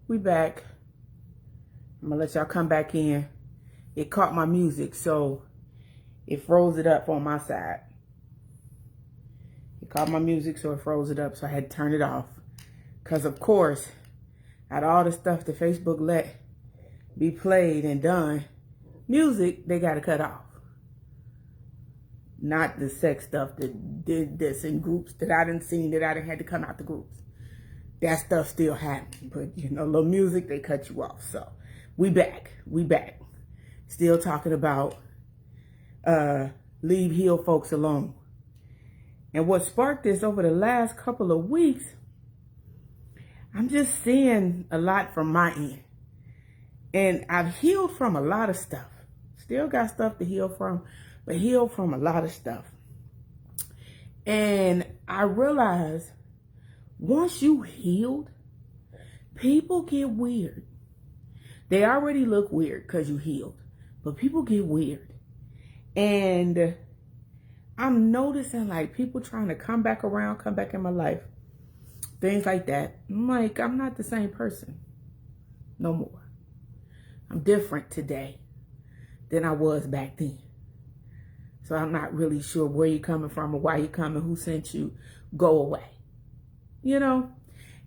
We back. I'm gonna let y'all come back in. It caught my music, so it froze it up on my side. It caught my music, so it froze it up, so I had to turn it off. Because, of course, out of all the stuff that Facebook let be played and done, music, they got to cut off. Not the sex stuff that did this in groups that I didn't see, that I didn't had to come out the groups. That stuff still happened. But, you know, little music, they cut you off. So, we back. Still talking about leave healed folks alone. And what sparked this over the last couple of weeks, I'm just seeing a lot from my end. And I've healed from a lot of stuff. Still got stuff to heal from, but healed from a lot of stuff. And I realized once you healed, people get weird. They already look weird because you healed, but people get weird. And I'm noticing like people trying to come back around, come back in my life, things like that. I'm like, I'm not the same person no more. I'm different today than I was back then. So I'm not really sure where you're coming from or why you're coming, who sent you. Go away. You know?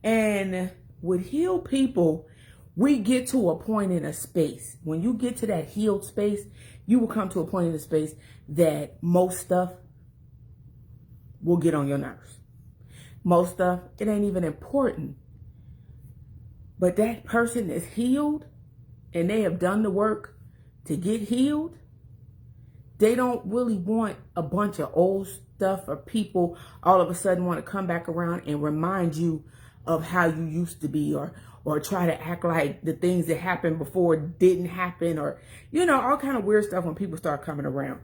And with healed people, we get to a point in a space. When you get to that healed space, you will come to a point in a space that most stuff will get on your nerves. Most stuff, it ain't even important. But that person is healed and they have done the work to get healed. They don't really want a bunch of old stuff or people all of a sudden want to come back around and remind you of how you used to be, or try to act like the things that happened before didn't happen, or, you know, all kind of weird stuff when people start coming around.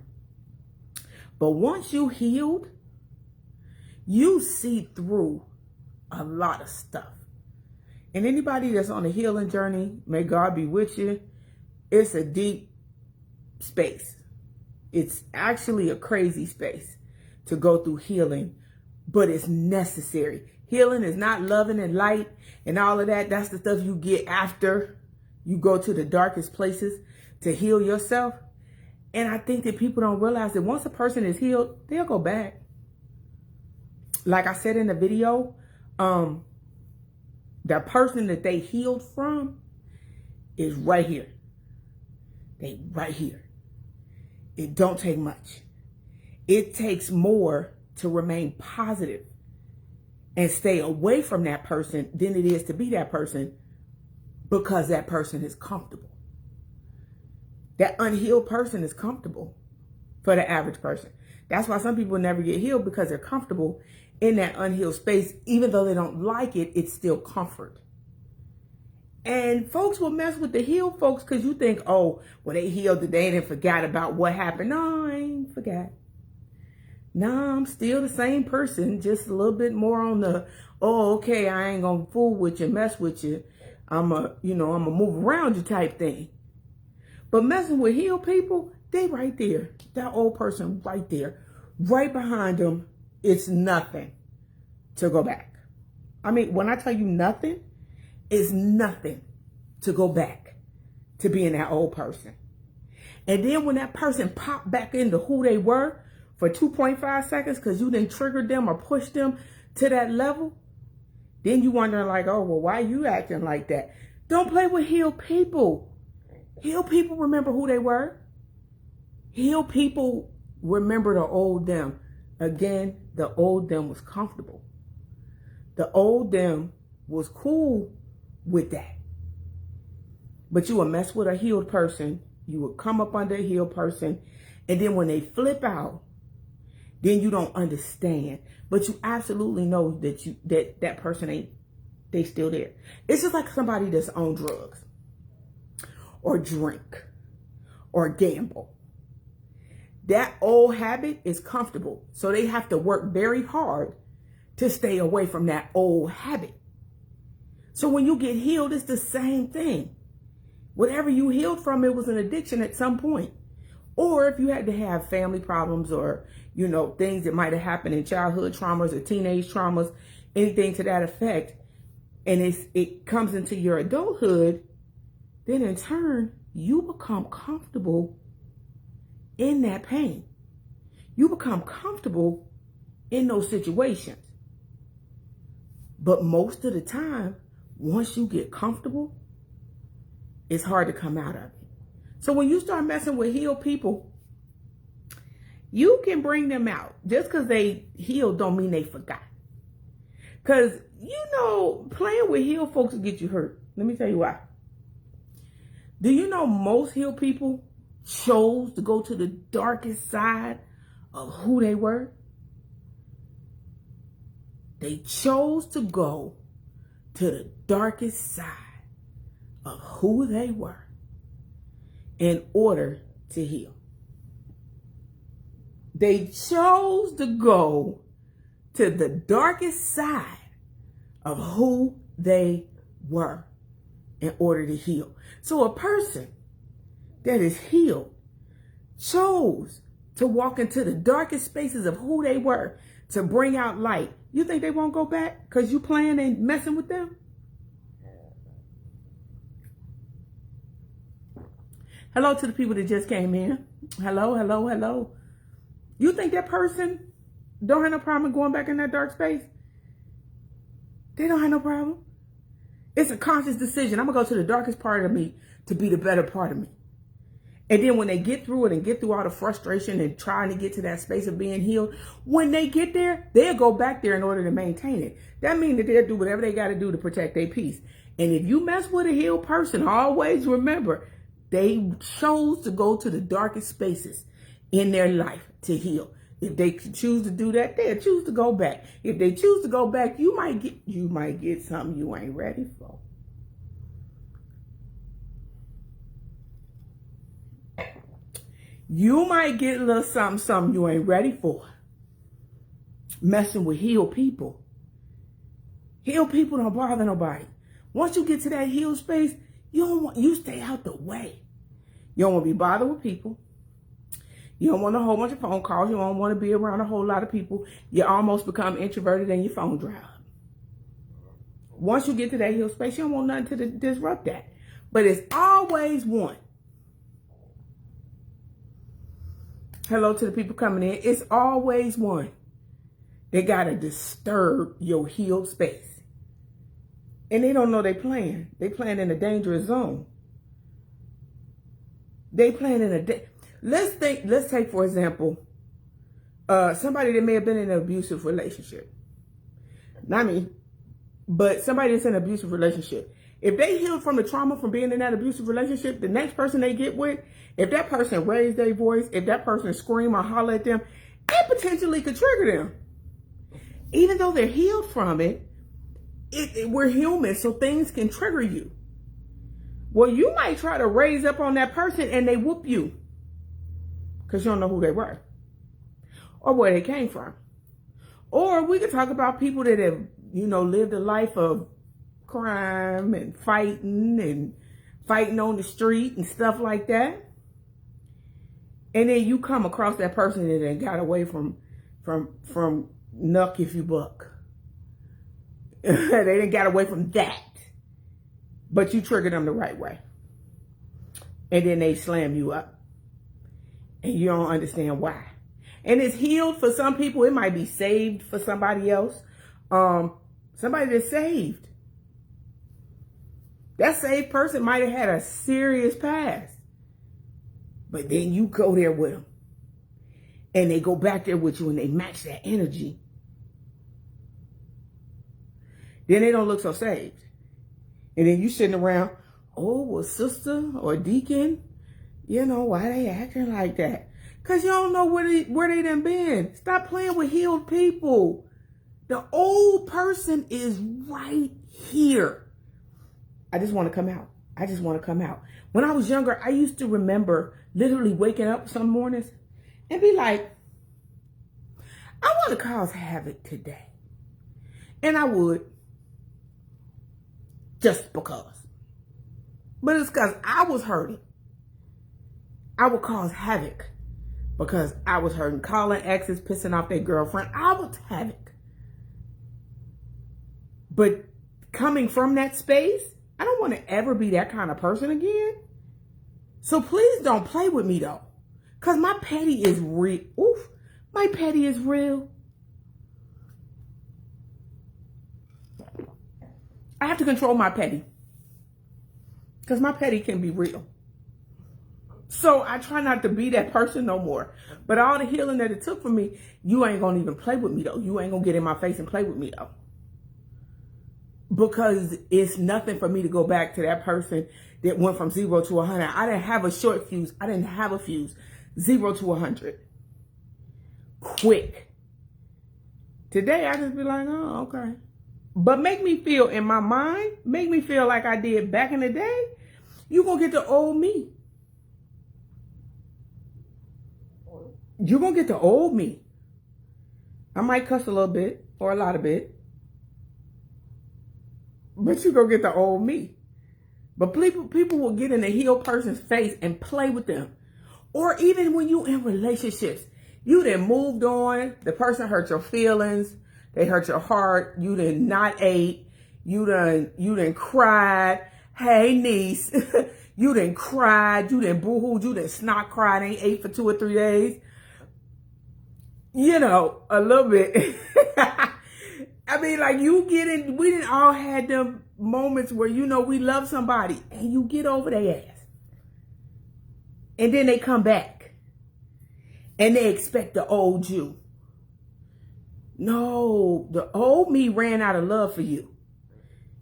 But once you healed, you see through a lot of stuff. And anybody that's on a healing journey, may God be with you. It's a deep space. It's actually a crazy space to go through healing, but it's necessary. Healing is not loving and light and all of that. That's the stuff you get after you go to the darkest places to heal yourself. And I think that people don't realize that once a person is healed, they'll go back. Like I said in the video, the person that they healed from is right here. They right here. It don't take much. It takes more to remain positive and stay away from that person than it is to be that person, because that person is comfortable. That unhealed person is comfortable for the average person. That's why some people never get healed, because they're comfortable in that unhealed space. Even though they don't like it, it's still comfort. And folks will mess with the healed folks because you think, oh, well, they healed today and forgot about what happened. No, I ain't forgot. No, I'm still the same person, just a little bit more on the, oh, okay, I ain't gonna fool with you, mess with you. I'm a move around you type thing. But messing with healed people, they right there. That old person right there, right behind them, it's nothing to go back. I mean, when I tell you nothing, it's nothing to go back to being that old person. And then when that person popped back into who they were for 2.5 seconds because you didn't trigger them or push them to that level, then you wondering like, oh, well, why you acting like that? Don't play with healed people. Healed people remember who they were. Healed people remember the old them. Again, the old them was comfortable. The old them was cool with that. But you would mess with a healed person. You would come up under a healed person. And then when they flip out, then you don't understand. But you absolutely know that that person ain't, they still there. It's just like somebody that's on drugs or drink or gamble. That old habit is comfortable. So they have to work very hard to stay away from that old habit. So when you get healed, it's the same thing. Whatever you healed from, it was an addiction at some point. Or if you had to have family problems or, you know, things that might have happened in childhood traumas or teenage traumas, anything to that effect, and it comes into your adulthood, then in turn, you become comfortable in that pain. You become comfortable in those situations. But most of the time, once you get comfortable, it's hard to come out of it. So when you start messing with healed people, you can bring them out. Just because they healed don't mean they forgot. Because, playing with healed folks will get you hurt. Let me tell you why. Do you know most healed people chose to go to the darkest side of who they were? They chose to go to the darkest side of who they were in order to heal. They chose to go to the darkest side of who they were in order to heal. So a person that is healed chose to walk into the darkest spaces of who they were to bring out light. You think they won't go back because you playing and messing with them? Hello to the people that just came in. Hello, hello, hello. You think that person don't have no problem going back in that dark space? They don't have no problem. It's a conscious decision. I'm going to go to the darkest part of me to be the better part of me. And then when they get through it and get through all the frustration and trying to get to that space of being healed, when they get there, they'll go back there in order to maintain it. That means that they'll do whatever they got to do to protect their peace. And if you mess with a healed person, always remember, they chose to go to the darkest spaces in their life to heal. If they choose to do that, they'll choose to go back. If they choose to go back, you might get something you ain't ready for. You might get a little something you ain't ready for. Messing with healed people. Healed people don't bother nobody. Once you get to that healed space, you stay out the way. You don't want to be bothered with people. You don't want a whole bunch of phone calls. You don't want to be around a whole lot of people. You almost become introverted and your phone dry up. Once you get to that healed space, you don't want nothing to disrupt that. But it's always one. Hello to the people coming in. It's always one. They got to disturb your healed space. And they don't know they playing. They playing in a dangerous zone. They playing in let's take, for example, somebody that may have been in an abusive relationship. Not me, but somebody that's in an abusive relationship. If they healed from the trauma from being in that abusive relationship, the next person they get with, if that person raised their voice, if that person scream or holler at them, it potentially could trigger them. Even though they're healed from it, we're human, so things can trigger you. Well, you might try to raise up on that person and they whoop you because you don't know who they were or where they came from. Or we could talk about people that have, lived a life of crime and fighting on the street and stuff like that. And then you come across that person that ain't got away from knuck if you buck. They didn't got away from that. But you triggered them the right way. And then they slam you up. And you don't understand why. And it's healed for some people. It might be saved for somebody else. Somebody that's saved. That saved person might have had a serious past. But then you go there with them. And they go back there with you and they match that energy. Then they don't look so saved. And then you sitting around, oh, well, sister or deacon, why they acting like that? Because you don't know where they done been. Stop playing with healed people. The old person is right here. I just want to come out. I just want to come out. When I was younger, I used to remember literally waking up some mornings and be like, I want to cause havoc today. And I would. Just because. But it's because I was hurting. I would cause havoc because I was hurting. Calling exes, pissing off their girlfriend. I was havoc. But coming from that space, I don't want to ever be that kind of person again. So please don't play with me though. Because my petty is real. Oof. My petty is real. I have to control my petty. Because my petty can be real. So I try not to be that person no more. But all the healing that it took from me, you ain't going to even play with me though. You ain't going to get in my face and play with me though. Because it's nothing for me to go back to that person that went from 0 to 100. I didn't have a short fuse. I didn't have a fuse. 0 to 100. Quick. Today, I just be like, oh, okay. But make me feel, in my mind, make me feel like I did back in the day. You gonna get the old me. You're gonna get the old me. I might cuss a little bit or a lot of bit. But you gonna get the old me. But people will get in a healed person's face and play with them. Or even when you in relationships, you done moved on. The person hurt your feelings. They hurt your heart. You done not ate. You done cried. Hey, niece. You done cried. You done boo-hooed. You done snot cried. Ain't ate for 2 or 3 days. You know, a little bit. I mean, like we didn't all had them moments where, you know, we love somebody and you get over their ass. And then they come back and they expect the old you. No, the old me ran out of love for you.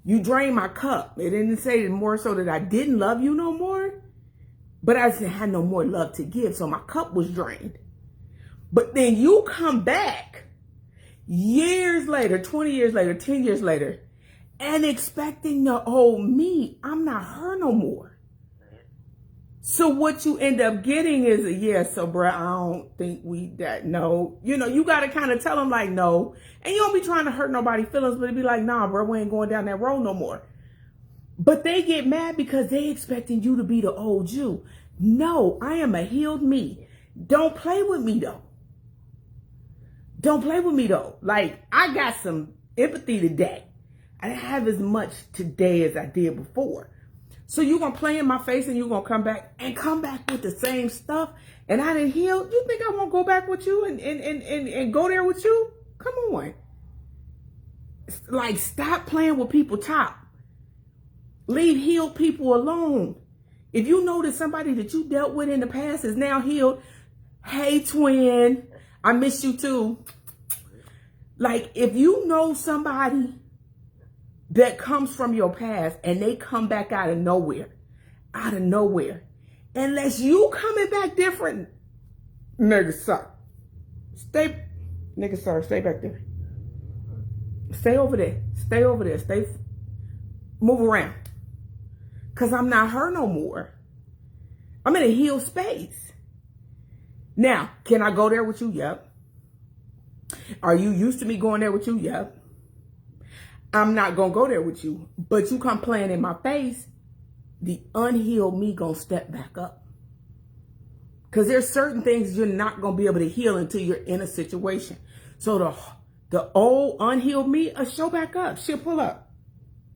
You drained my cup. It didn't say more so that I didn't love you no more, but I just had no more love to give. So my cup was drained. But then you come back years later, 20 years later, 10 years later, and expecting the old me. I'm not her no more. So what you end up getting is so bruh, I don't think no. You know, you got to kind of tell them like, no. And you don't be trying to hurt nobody's feelings, but it be like, nah, bruh, we ain't going down that road no more. But they get mad because they expecting you to be the old you. No, I am a healed me. Don't play with me though. Don't play with me though. Like, I got some empathy today. I didn't have as much today as I did before. So you're going to play in my face and you're going to come back with the same stuff. And I didn't heal. You think I won't go back with you and go there with you? Come on. Like, stop playing with people top. Leave healed people alone. If you know that somebody that you dealt with in the past is now healed, hey, twin, I miss you too. Like, if you know somebody that comes from your past and they come back out of nowhere, unless you coming back different, nigga, sir, stay back there. Stay over there. Move around. Because I'm not her no more. I'm in a healed space. Now, can I go there with you? Yep. Are you used to me going there with you? Yep. I'm not going to go there with you. But you come playing in my face, the unhealed me going to step back up. Because there's certain things you're not going to be able to heal until you're in a situation. So the old unhealed me will show back up. She'll pull up.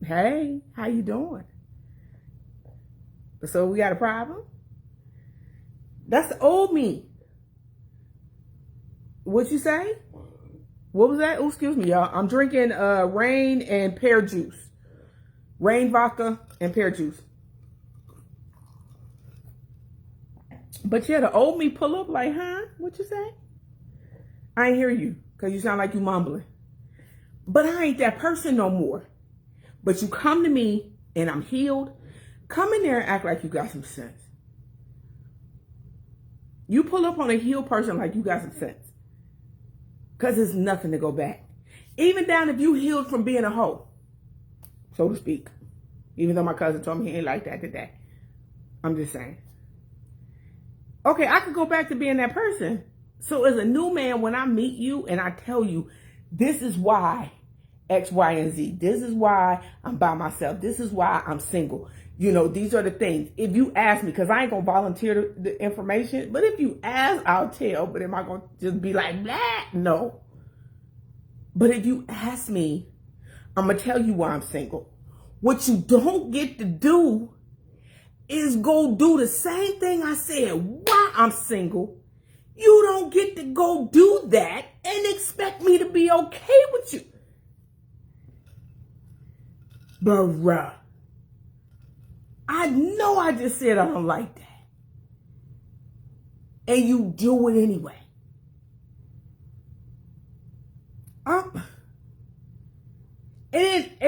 Hey, how you doing? So we got a problem? That's the old me. What'd you say? What was that? Oh, excuse me, y'all. I'm drinking Reign and pear juice. Reign vodka and pear juice. But yeah, the old me pull up like, huh? What you say? I ain't hear you because you sound like you mumbling. But I ain't that person no more. But you come to me and I'm healed. Come in there and act like you got some sense. You pull up on a healed person like you got some sense. Because there's nothing to go back. Even down if you healed from being a hoe, so to speak. Even though my cousin told me he ain't like that today. I'm just saying. Okay, I could go back to being that person. So as a new man, when I meet you and I tell you, this is why X, Y, and Z. This is why I'm by myself. This is why I'm single. You know, these are the things. If you ask me, because I ain't going to volunteer the information, but if you ask, I'll tell. But am I going to just be like, blah? No. But if you ask me, I'm going to tell you why I'm single. What you don't get to do is go do the same thing I said why I'm single. You don't get to go do that and expect me to be okay with you. Bruh. I know I just said I don't like that. And you do it anyway.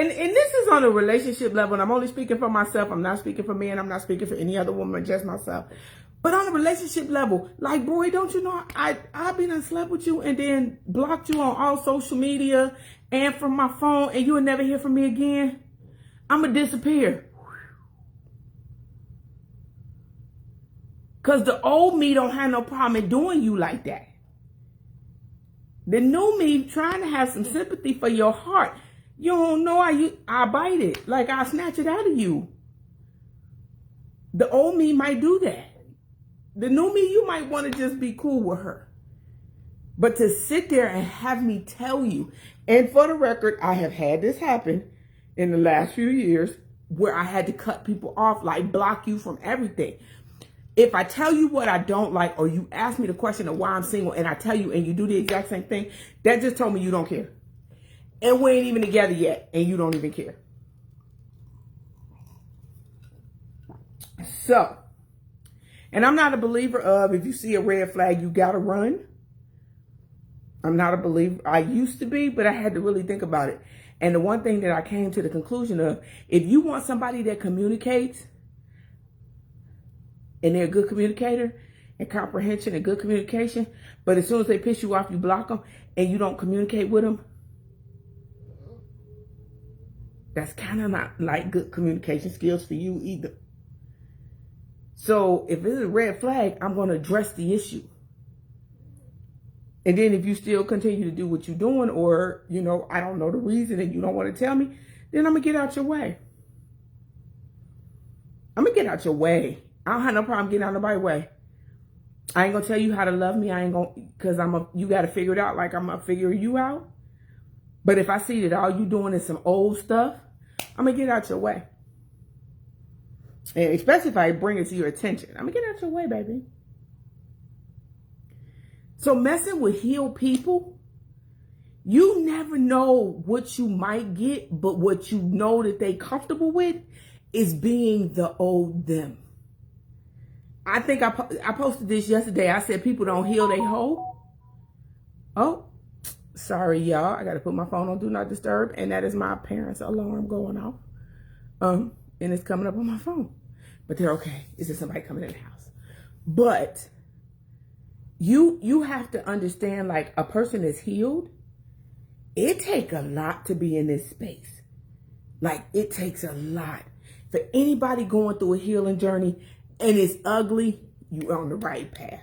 And this is on a relationship level, and I'm only speaking for myself. I'm not speaking for men. I'm not speaking for any other woman, just myself. But on a relationship level, like, boy, don't you know, I've been and slept with you and then blocked you on all social media and from my phone, and you will never hear from me again. I'm going to disappear. Because the old me don't have no problem in doing you like that. The new me trying to have some sympathy for your heart. You don't know I bite it. Like, I snatch it out of you. The old me might do that. The new me, you might want to just be cool with her. But to sit there and have me tell you, and for the record, I have had this happen in the last few years where I had to cut people off, like block you from everything. If I tell you what I don't like, or you ask me the question of why I'm single, and I tell you and you do the exact same thing, that just told me you don't care. And we ain't even together yet, and you don't even care. So, and I'm not a believer of if you see a red flag, you gotta run. I'm not a believer. I used to be, but I had to really think about it. And the one thing that I came to the conclusion of, if you want somebody that communicates, and they're a good communicator, and comprehension and good communication, but as soon as they piss you off, you block them, and you don't communicate with them, that's kind of not like good communication skills for you either. So if it's a red flag, I'm going to address the issue. And then if you still continue to do what you're doing, or, you know, I don't know the reason and you don't want to tell me, then I'm going to get out your way. I'm going to get out your way. I don't have no problem getting out of nobody's way. I ain't going to tell you how to love me. I ain't going to, because you got to figure it out like I'm going to figure you out. But if I see that all you doing is some old stuff, I'm going to get out your way. And especially if I bring it to your attention, I'm going to get out your way, baby. So messing with healed people, you never know what you might get, but what you know that they comfortable with is being the old them. I think I posted this yesterday. I said people don't heal they hoe. Oh, sorry, y'all. I got to put my phone on Do Not Disturb, and that is my parents' alarm going off. And it's coming up on my phone. But they're okay. It's just somebody coming in the house. But you have to understand, like, a person is healed. It takes a lot to be in this space. Like, it takes a lot. For anybody going through a healing journey and it's ugly, you're on the right path.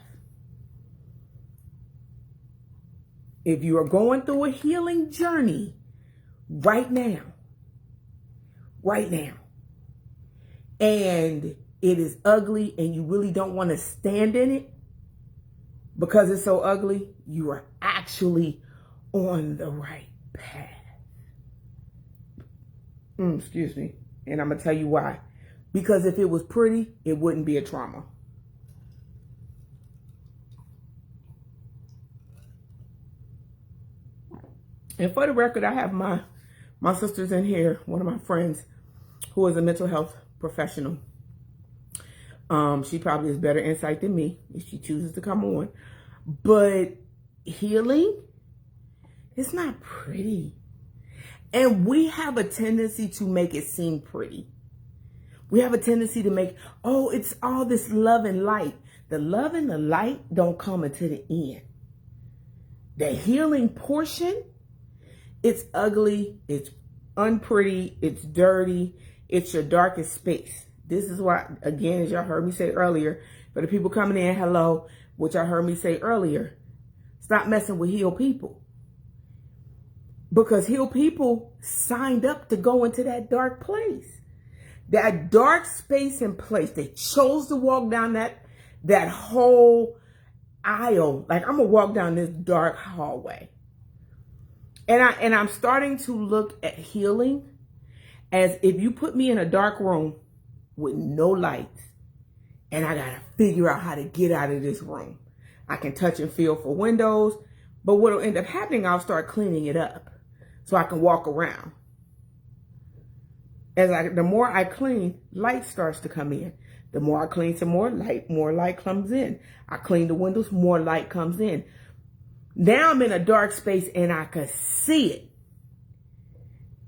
If you are going through a healing journey right now, and it is ugly and you really don't want to stand in it because it's so ugly, you are actually on the right path. Excuse me. And I'm going to tell you why. Because if it was pretty, it wouldn't be a trauma. And for the record, I have my sisters in here, one of my friends who is a mental health professional. She probably has better insight than me if she chooses to come on. But healing, it's not pretty. And we have a tendency to make it seem pretty. We have a tendency to make, oh, it's all this love and light. The love and the light don't come until the end. The healing portion, it's ugly, it's unpretty, it's dirty, it's your darkest space. This is why, again, as y'all heard me say earlier, for the people coming in, hello, which y'all heard me say earlier, stop messing with healed people. Because healed people signed up to go into that dark place. That dark space and place. They chose to walk down that whole aisle. Like, I'm going to walk down this dark hallway. And I'm starting to look at healing as if you put me in a dark room with no lights and I gotta figure out how to get out of this room. I can touch and feel for windows, but what'll end up happening, I'll start cleaning it up so I can walk around. The more I clean, light starts to come in. The more I clean some more light comes in. I clean the windows, more light comes in. Now I'm in a dark space and I can see it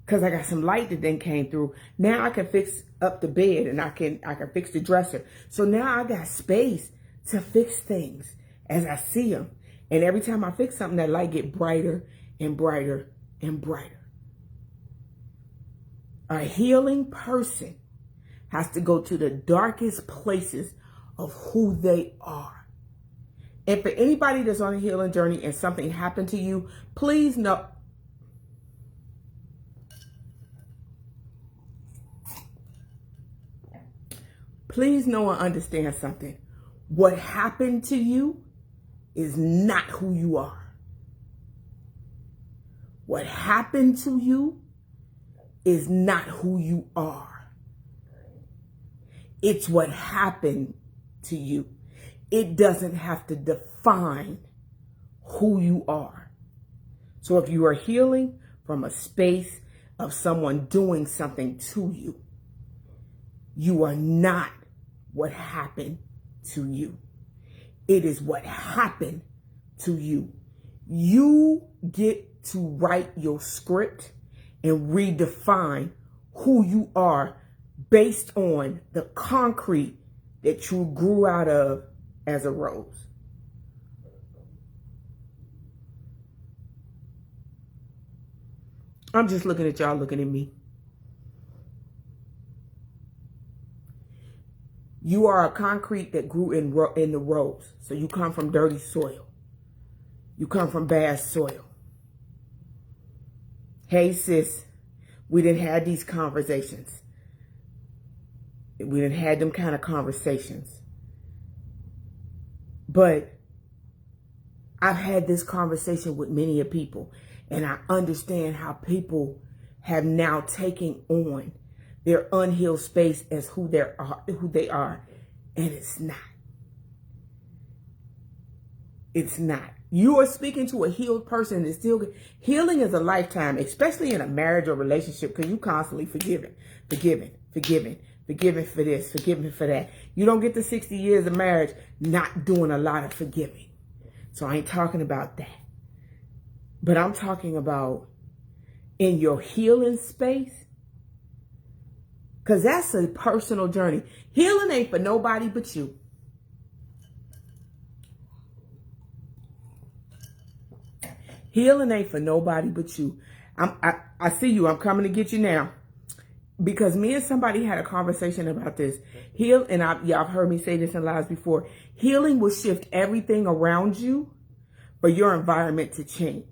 because I got some light that then came through. Now I can fix up the bed and I can fix the dresser. So now I got space to fix things as I see them. And every time I fix something, that light get brighter and brighter and brighter. A healing person has to go to the darkest places of who they are. And for anybody that's on a healing journey and something happened to you, please know. Please know and understand something. What happened to you is not who you are. What happened to you is not who you are. It's what happened to you. It doesn't have to define who you are. So if you are healing from a space of someone doing something to you, you are not what happened to you. It is what happened to you. You get to write your script and redefine who you are based on the concrete that you grew out of as a rose. I'm just looking at y'all looking at me. You are a concrete that grew in the rose. So you come from dirty soil. You come from bad soil. Hey, sis, we didn't have these conversations. We didn't have them kind of conversations. But I've had this conversation with many of people, and I understand how people have now taken on their unhealed space as who they are, and it's not. It's not. You are speaking to a healed person. It's still healing is a lifetime, especially in a marriage or relationship, because you constantly forgiving for this, forgiving for that. You don't get to 60 years of marriage not doing a lot of forgiving. So I ain't talking about that. But I'm talking about in your healing space, because that's a personal journey. Healing ain't for nobody but you. Healing ain't for nobody but you. I see you. I'm coming to get you now. Because me and somebody had a conversation about this. Y'all have heard me say this in lives before. Healing will shift everything around you for your environment to change.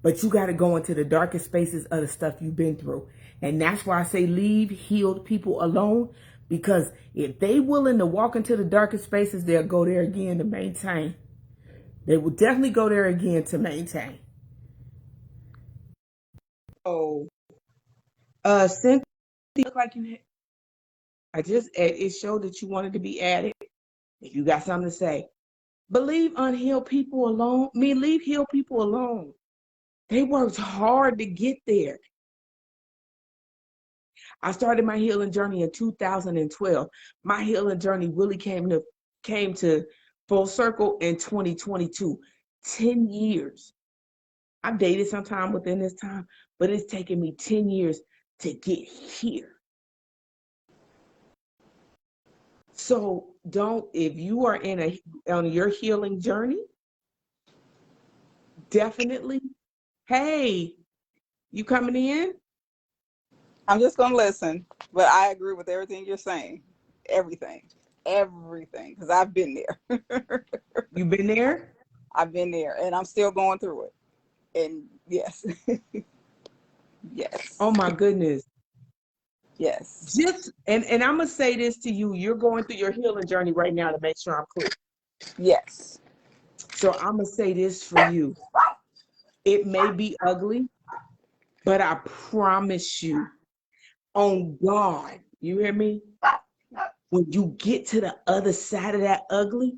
But you got to go into the darkest spaces of the stuff you've been through. And that's why I say leave healed people alone. Because if they willing to walk into the darkest spaces, they'll go there again to maintain. They will definitely go there again to maintain. Oh, Cynthia, look like you. It showed that you wanted to be added. If you got something to say, but leave unhealed people alone. Leave healed people alone. They worked hard to get there. I started my healing journey in 2012. My healing journey really came to full circle in 2022. 10 years. I've dated sometime within this time, but it's taken me 10 years to get here. So if you are on your healing journey, definitely, hey, you coming in? I'm just going to listen, but I agree with everything you're saying. Everything, because I've been there. You been there? I've been there, and I'm still going through it. And yes. Yes. Oh my goodness. Yes. And I'm going to say this to you. You're going through your healing journey right now to make sure I'm clear. Yes. So I'm going to say this for you. It may be ugly, but I promise you, on God, you hear me? When you get to the other side of that ugly,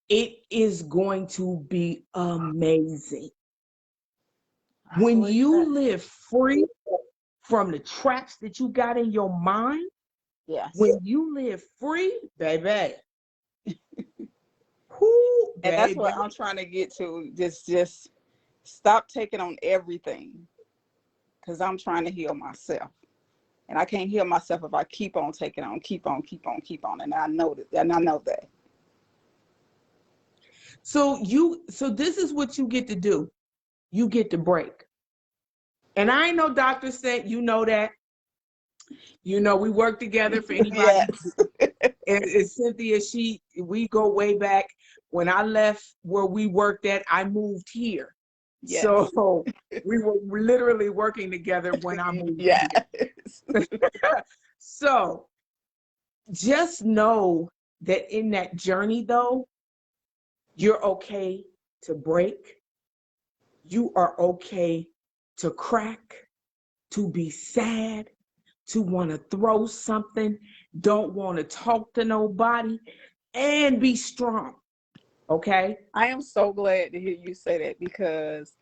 it is going to be amazing. When you live free from the traps that you got in your mind, Yes. when you live free, baby, whoo, And that's baby. what I'm trying to get to. Just stop taking on everything, because I'm trying to heal myself. And I can't heal myself if I keep on taking on, keep on. And I know that. And I know that. So this is what you get to do. You get to break. And I ain't no doctor said, you know that. You know, we work together for anybody. Yes. And Cynthia, we go way back. When I left where we worked at, I moved here. Yes. So we were literally working together when I moved Yes. here. So just know that in that journey, though, you're okay to break. You are okay to crack, to be sad, to want to throw something, don't want to talk to nobody, and be strong. Okay? I am so glad to hear you say that, because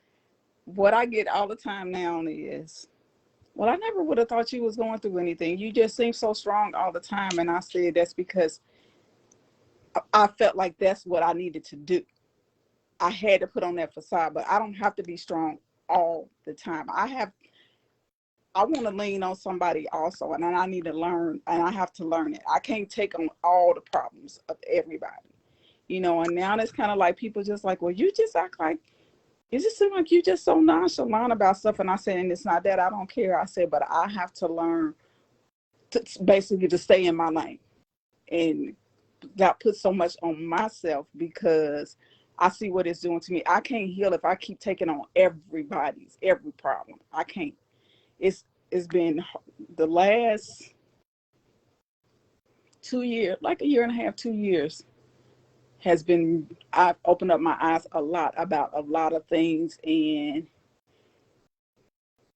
what I get all the time now is, well, I never would have thought you was going through anything. You just seem so strong all the time. And I said, that's because I felt like that's what I needed to do. I had to put on that facade, but I don't have to be strong all the time. I want to lean on somebody also, and I need to learn, and I have to learn it. I can't take on all the problems of everybody, and now it's kind of like people just like, well, you just act like, it just seems like you just so nonchalant about stuff. And I said, and it's not that I don't care. I said, but I have to learn to basically to stay in my lane, and not put so much on myself, because I see what it's doing to me. I can't heal if I keep taking on every problem. I can't. It's been the last 2 years, like a year and a half, 2 years, has been, I've opened up my eyes a lot about a lot of things, and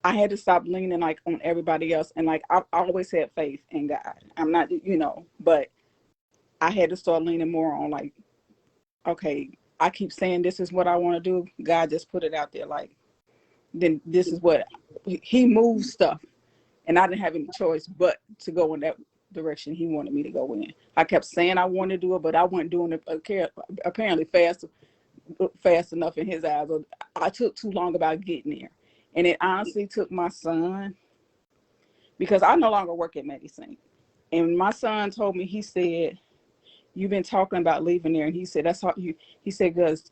I had to stop leaning like on everybody else. And like, I've always had faith in God. I'm not, but I had to start leaning more on like, okay, I keep saying this is what I want to do. God just put it out there. Like, then this is what he moves stuff. And I didn't have any choice but to go in that direction he wanted me to go in. I kept saying I wanted to do it, but I wasn't doing it apparently fast enough in his eyes. Or I took too long about getting there. And it honestly took my son, because I no longer work at Medicine. And my son told me, he said, you've been talking about leaving there. And he said, that's how he said, because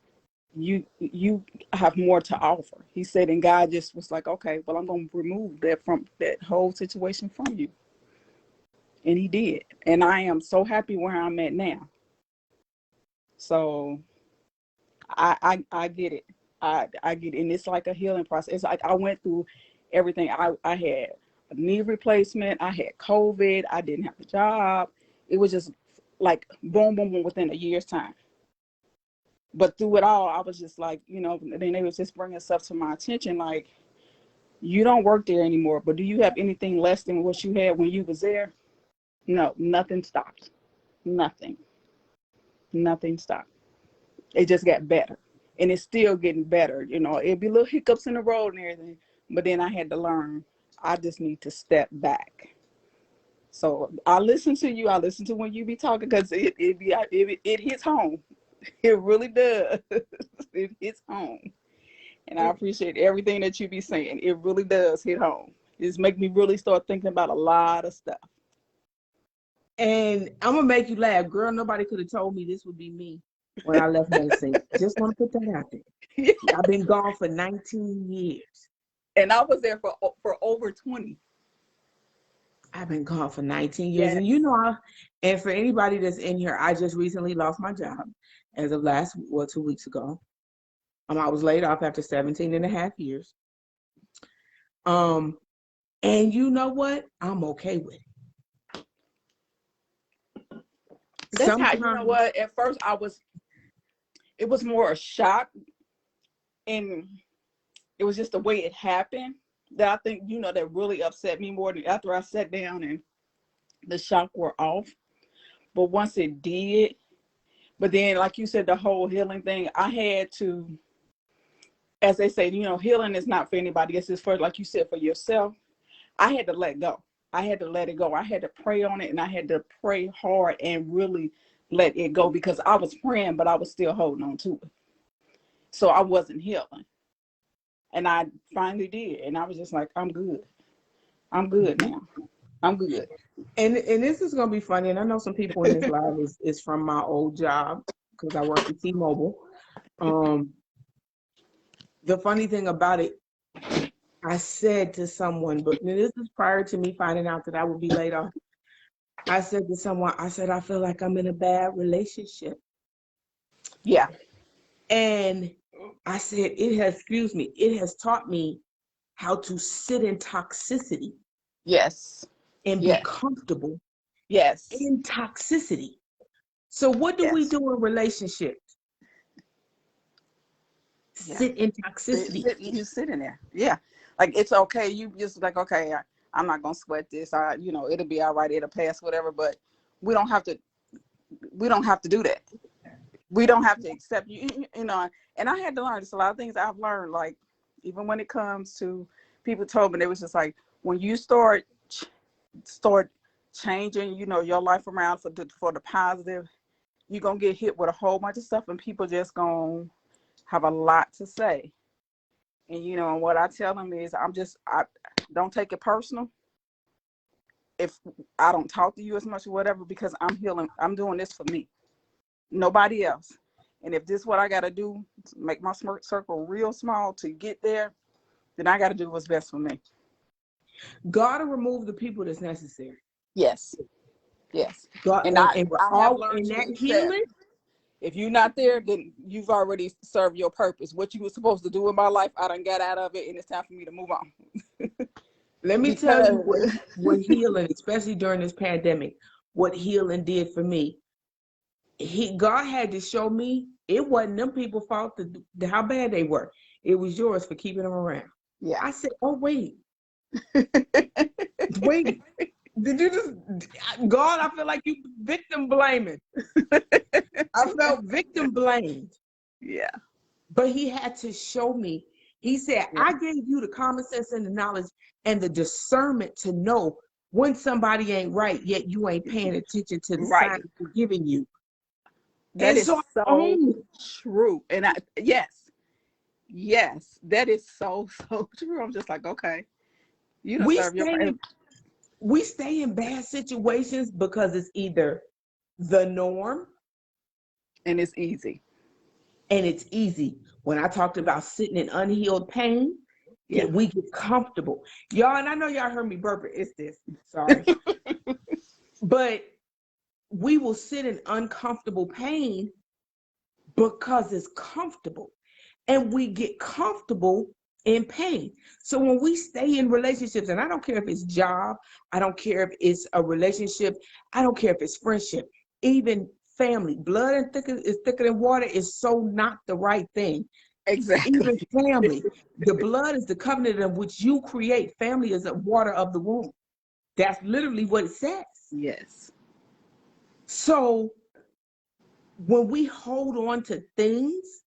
you have more to offer. He said, and God just was like, okay, well, I'm going to remove that from that whole situation from you. And he did. And I am so happy where I'm at now. So I get it. I get it. And it's like a healing process. It's like I went through everything. I had a knee replacement. I had COVID. I didn't have a job. It was just like boom, boom, boom within a year's time. But through it all, I was just like, then they was just bringing stuff to my attention. Like, you don't work there anymore, but do you have anything less than what you had when you was there? No, nothing stopped. Nothing stopped. It just got better, and it's still getting better. It'd be little hiccups in the road and everything, but then I had to learn, I just need to step back. So I listen to you. I listen to when you be talking, because it hits home. It really does. It hits home. And I appreciate everything that you be saying. It really does hit home. It's make me really start thinking about a lot of stuff. And I'm gonna make you laugh, girl. Nobody could have told me this would be me when I left Medicine. Just want to put that out there. I've been gone for 19 years. And I was there for over 20. I've been gone for 19 years. Yes. And for anybody that's in here, I just recently lost my job as of 2 weeks ago. I was laid off after 17 and a half years. And you know what? I'm okay with it. That's how, you know what? At first it was more a shock. and it was just the way it happened that I think, that really upset me more than after I sat down and the shock wore off. But once it did, but then, like you said, the whole healing thing, I had to, as they say, healing is not for anybody. It's just for, like you said, for yourself. I had to let go. I had to let it go. I had to pray on it, and I had to pray hard and really let it go, because I was praying, but I was still holding on to it. So I wasn't healing. And I finally did. And I was just like, I'm good. I'm good now. I'm good. And this is gonna be funny. And I know some people in this live is from my old job, because I worked at T-Mobile. The funny thing about it, I said to someone, but this is prior to me finding out that I would be laid off. I said to someone, I feel like I'm in a bad relationship. Yeah. And I said, it has taught me how to sit in toxicity. Yes. And be comfortable. Yes. In toxicity. So what do we do in relationships? Sit in toxicity. You sit in there. Yeah. Like, it's okay. You just like, okay, I'm not going to sweat this. It'll be all right. It'll pass, whatever. But we don't have to do that. We don't have to accept and I had to learn. There's a lot of things I've learned, like, even when it comes to, people told me, they was just like, when you start changing, your life around for the positive, you're going to get hit with a whole bunch of stuff, and people just going to have a lot to say. And, and what I tell them is, I don't take it personal if I don't talk to you as much or whatever, because I'm healing. I'm doing this for me, nobody else. And if this is what I got to do to make my circle real small to get there, then I got to do what's best for me. God will remove the people that's necessary. Yes. Yes. God, and I have learned in that healing. If you're not there, then you've already served your purpose. What you were supposed to do in my life, I done got out of it, and it's time for me to move on. Let me tell you what healing, especially during this pandemic, what healing did for me. God had to show me it wasn't them people's fault how bad they were. It was yours for keeping them around. Yeah. I said, oh, wait. Wait. Did you just, God, I feel like you victim blaming. I felt victim blamed. Yeah. But he had to show me. He said, I gave you the common sense and the knowledge and the discernment to know when somebody ain't right, yet you ain't paying attention to the signs we're giving you. That is so true. And yes, that is so true. I'm just like, okay. We stay in bad situations because it's either the norm. And it's easy. When I talked about sitting in unhealed pain, we get comfortable. Y'all, and I know y'all heard me burping. It's this. Sorry. But we will sit in uncomfortable pain because it's comfortable. And we get comfortable in pain. So when we stay in relationships, and I don't care if it's job, I don't care if it's a relationship, I don't care if it's friendship, even family, blood and is thicker than water is so not the right thing. Exactly. Even family, the blood is the covenant of which you create. Family is the water of the womb. That's literally what it says. Yes. So when we hold on to things,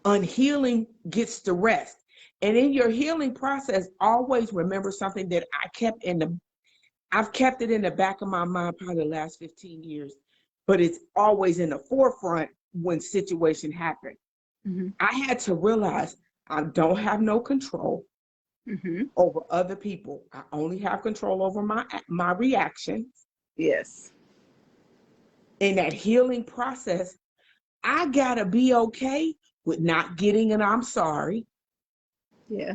unhealing gets the rest. And in your healing process, always remember something that I've kept it in the back of my mind probably the last 15 years, but it's always in the forefront when situation happen. Mm-hmm. I had to realize I don't have no control over other people. I only have control over my reactions. Yes. In that healing process, I gotta be okay with not getting an I'm sorry. Yeah.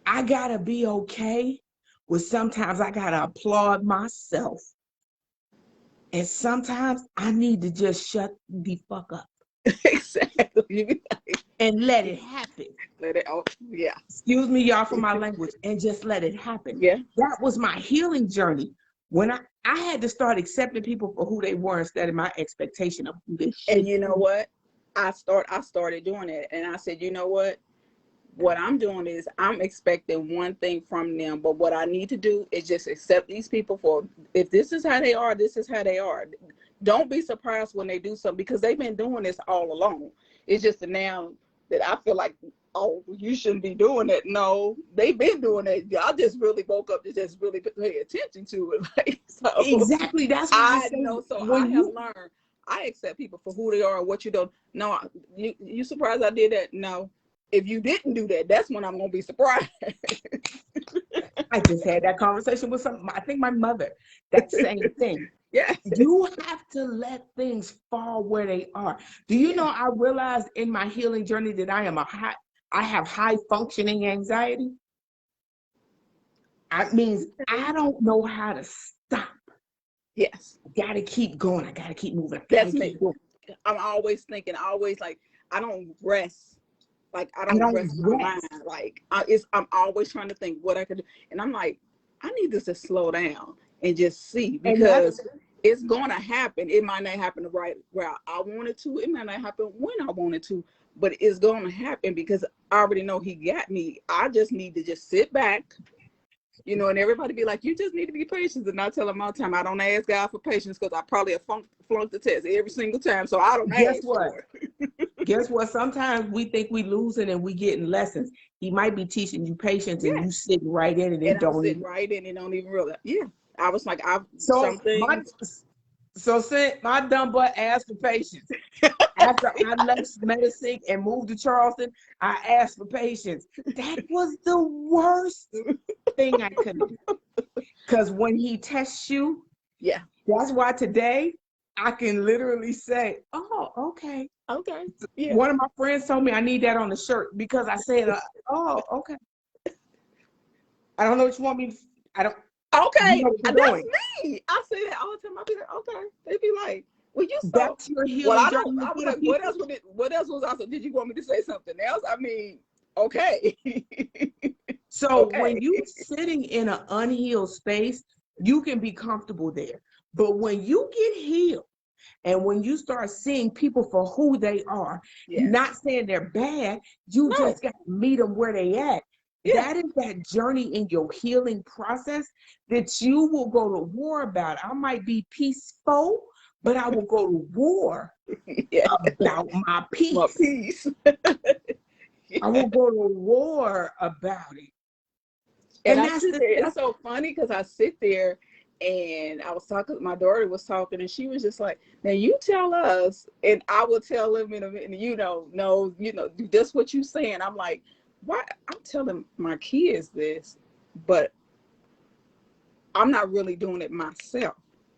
I gotta be okay with sometimes I gotta applaud myself. And sometimes I need to just shut the fuck up. Exactly. And let it happen. Yeah. Excuse me, y'all, for my language. And just let it happen. Yeah. That was my healing journey. When I had to start accepting people for who they were instead of my expectation of who they should be. And you know what? I started doing it, and I said, you know what I'm doing is I'm expecting one thing from them, but what I need to do is just accept these people for, if this is how they are, this is how they are. Don't be surprised when they do something, because they've been doing this all along. It's just now that I feel like, oh, you shouldn't be doing it. No, they've been doing it. Y'all just really woke up to just really pay attention to it. Like, so Exactly. That's why I I say know. So I when have you learned. I accept people for who they are and what you don't. No, you surprised I did that? No. If you didn't do that, that's when I'm gonna be surprised. I just had that conversation with I think my mother, that same thing. Yeah. You have to let things fall where they are. Do you Yeah. know, I realized in my healing journey that I have high functioning anxiety. That means I don't know how to stop. Yes. I gotta keep going. I gotta keep moving. I That's gotta me. keep going. I'm always thinking, always like, I don't rest. Like, I I don't don't rest my mind. rest. Like, I'm always trying to think what I could do. And I'm like, I need this to slow down and just see, And that's because it's going to happen. It might not happen right where I wanted to. It might not happen when I wanted to, but it's going to happen because I already know he got me. I just need to just sit back, you know, and everybody be like, you just need to be patient. And I tell them all the time, I don't ask God for patience, because I probably have flunked the test every single time. So I don't guess ask what? for it. Guess what? Sometimes we think we losing and we getting lessons. He might be teaching you patience and you Yes. sitting right in it And and I'm don't sitting even. right in and don't even realize. Yeah. I was like, So some things. my dumb butt asked for patience. After I left medicine and moved to Charleston, I asked for patience. That was the worst thing I could do. Because when he tests you, Yeah. that's why today I can literally say, oh, okay. Okay. Yeah. One of my friends told me I need that on the shirt because I said, oh, okay. I don't know what you want me to, I don't, you Okay. know what you're That's doing. me. I say that all the time. I be like, okay. They be like, well, you so, That's your well, healing I don't, journey I was for the like, what people. else what else was I, so did you want me to say something else? I mean, okay. So when Okay. you sitting in an unhealed space, you can be comfortable there. But when you get healed and when you start seeing people for who they are, not Yes. saying they're bad, you No. just got to meet them where they at. Yeah. That is that journey in your healing process that you will go to war about. I might be peaceful, but I will go to war Yeah. about my My peace. peace. I will go to war about it. And And I that's sit the there. thing. It's so funny because I sit there and I was talking, my daughter was talking, and she was just like, now you tell us, and I will tell them in a minute, no, that's what you saying. I'm like, why? I'm telling my kids this, but I'm not really doing it myself.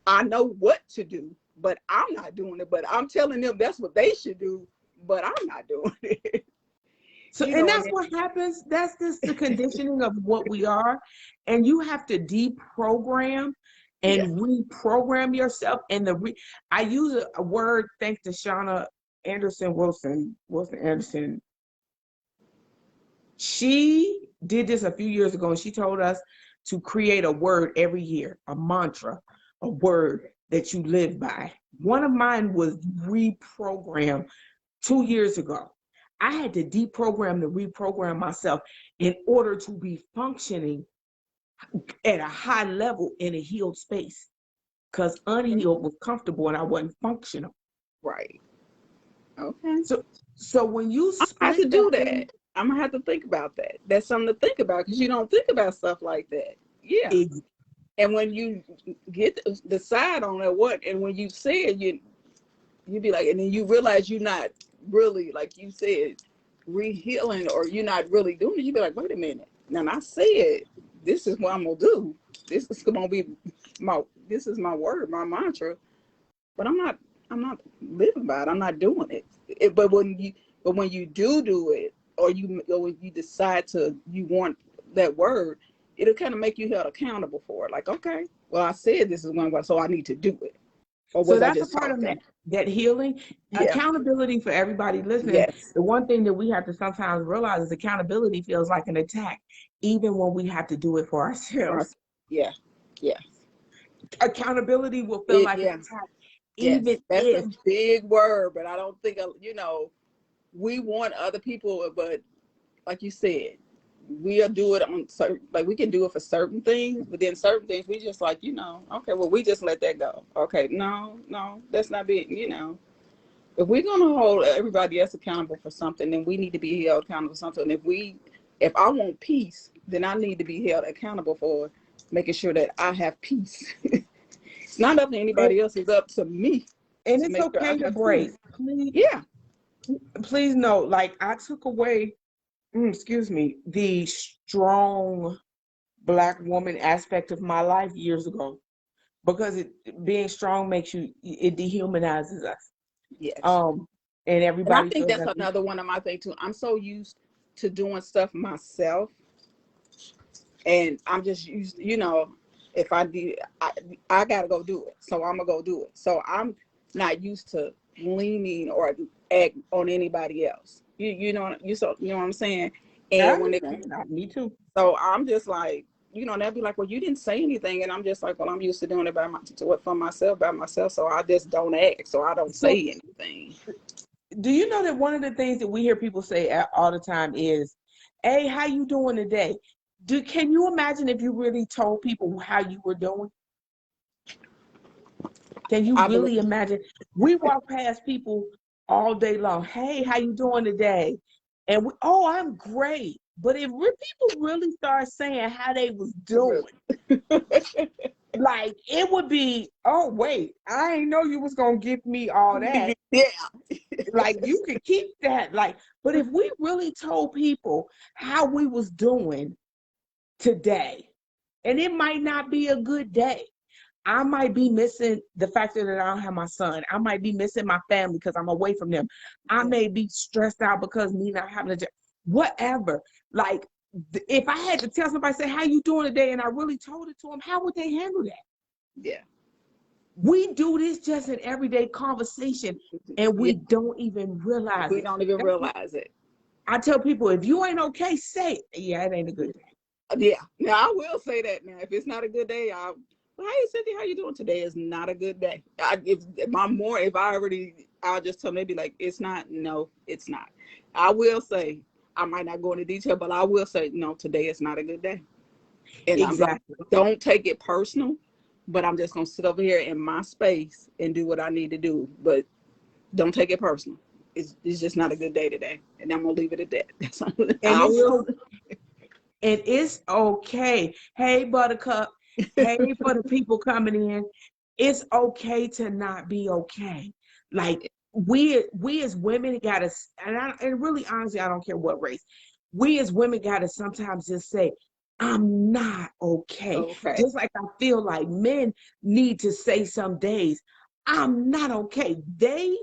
I know what to do, but I'm not doing it. But I'm telling them that's what they should do, but I'm not doing it. So, You and know, that's and what happens. That's just the conditioning of what we are. And you have to deprogram yeah, and reprogram yourself. And I use a word, thanks to Shauna Wilson Anderson. She did this a few years ago, and she told us to create a word every year, a mantra, a word that you live by. One of mine was reprogram 2 years ago. I had to deprogram to reprogram myself in order to be functioning at a high level in a healed space. Because unhealed was comfortable and I wasn't functional. right. Okay. So when you I have split to that do thing, that. I'm gonna have to think about that. That's something to think about because you don't think about stuff like that. Yeah. ex- And when you get decide on that what, and when you say it, you be like, and then you realize you're not really, like you said, rehealing, or you're not really doing it. You be like, wait a minute. Now I said this is what I'm gonna do. This is gonna be this is my word, my mantra. But I'm not living by it. I'm not doing it. But when you do it, or when you decide you want that word, it'll kind of make you held accountable for it. Like, okay, well, I said this is one, so I need to do it. Or so was I that's a just part of talking? that healing. Yeah. Accountability for everybody listening. Yes. The one thing that we have to sometimes realize is accountability feels like an attack, even when we have to do it for For ourselves. us. Yeah. Yeah. Accountability will feel like an Yeah. attack Yes, even that's a if big word, but I don't think, we want other people, but like you said, we'll do it on certain, like we can do it for certain things, but then certain things we just like, okay, well, we just let that go. Okay, no, that's not being. If we're gonna hold everybody else accountable for something, then we need to be held accountable for something. If I want peace, then I need to be held accountable for making sure that I have peace. It's not up to and, anybody else, it's up to me and to it's make sure I okay to have break. peace. Please, Yeah. please note, like I took away, excuse me, the strong Black woman aspect of my life years ago because being strong makes it dehumanizes us. Yes. Um, and And I everybody think feels that's like another one of my things too. I'm so used to doing stuff myself, and I'm just used, if I do, I gotta go do it. So I'm gonna go do it. So I'm not used to leaning or act on anybody else. You know what I'm saying? I And understand. Me too. so I'm just like, they'll be like, well, you didn't say anything, and I'm just like, well, I'm used to doing it for myself by myself. So I just don't act. So I don't So, say anything. do you know that one of the things that we hear people say all the time is, "Hey, how you doing today?" Can you imagine if you really told people how you were doing? Can you I believe. really imagine? We walk past people all day long. Hey, how you doing today? And oh, I'm great. But if people really start saying how they was doing, like it would be, oh wait, I ain't know you was gonna give me all that. Yeah. Like you could keep that. Like, but if we really told people how we was doing today, and it might not be a good day. I might be missing the fact that I don't have my son. I might be missing my family because I'm away from them. I may be stressed out because me not having a job. Whatever. Like if I had to tell somebody, say, how you doing today? And I really told it to them, how would they handle that? Yeah. We do this just in everyday conversation and Yeah. we don't even realize We it. don't even realize it. I tell people, if you ain't okay, say it. Yeah, it ain't a good day. Yeah. Now I will say that now. If it's not a good day, well, hey Cynthia, how you doing today? Is not a good day. I'll just tell them, they be like, it's not. No, it's not. I will say, I might not go into detail, but I will say, no, today is not a good day. And I'm like, Exactly. don't take it personal, but I'm just gonna sit over here in my space and do what I need to do. But don't take it personal. It's just not a good day today, and I'm gonna leave it at that. That's all. And I it's will. so and it's okay. Hey, Buttercup. Hey, for the people coming in. It's okay to not be okay. Like we as women gotta, and really honestly, I don't care what race. We as women gotta sometimes just say, I'm not okay. Okay. Just like I feel like men need to say some days, I'm not okay. They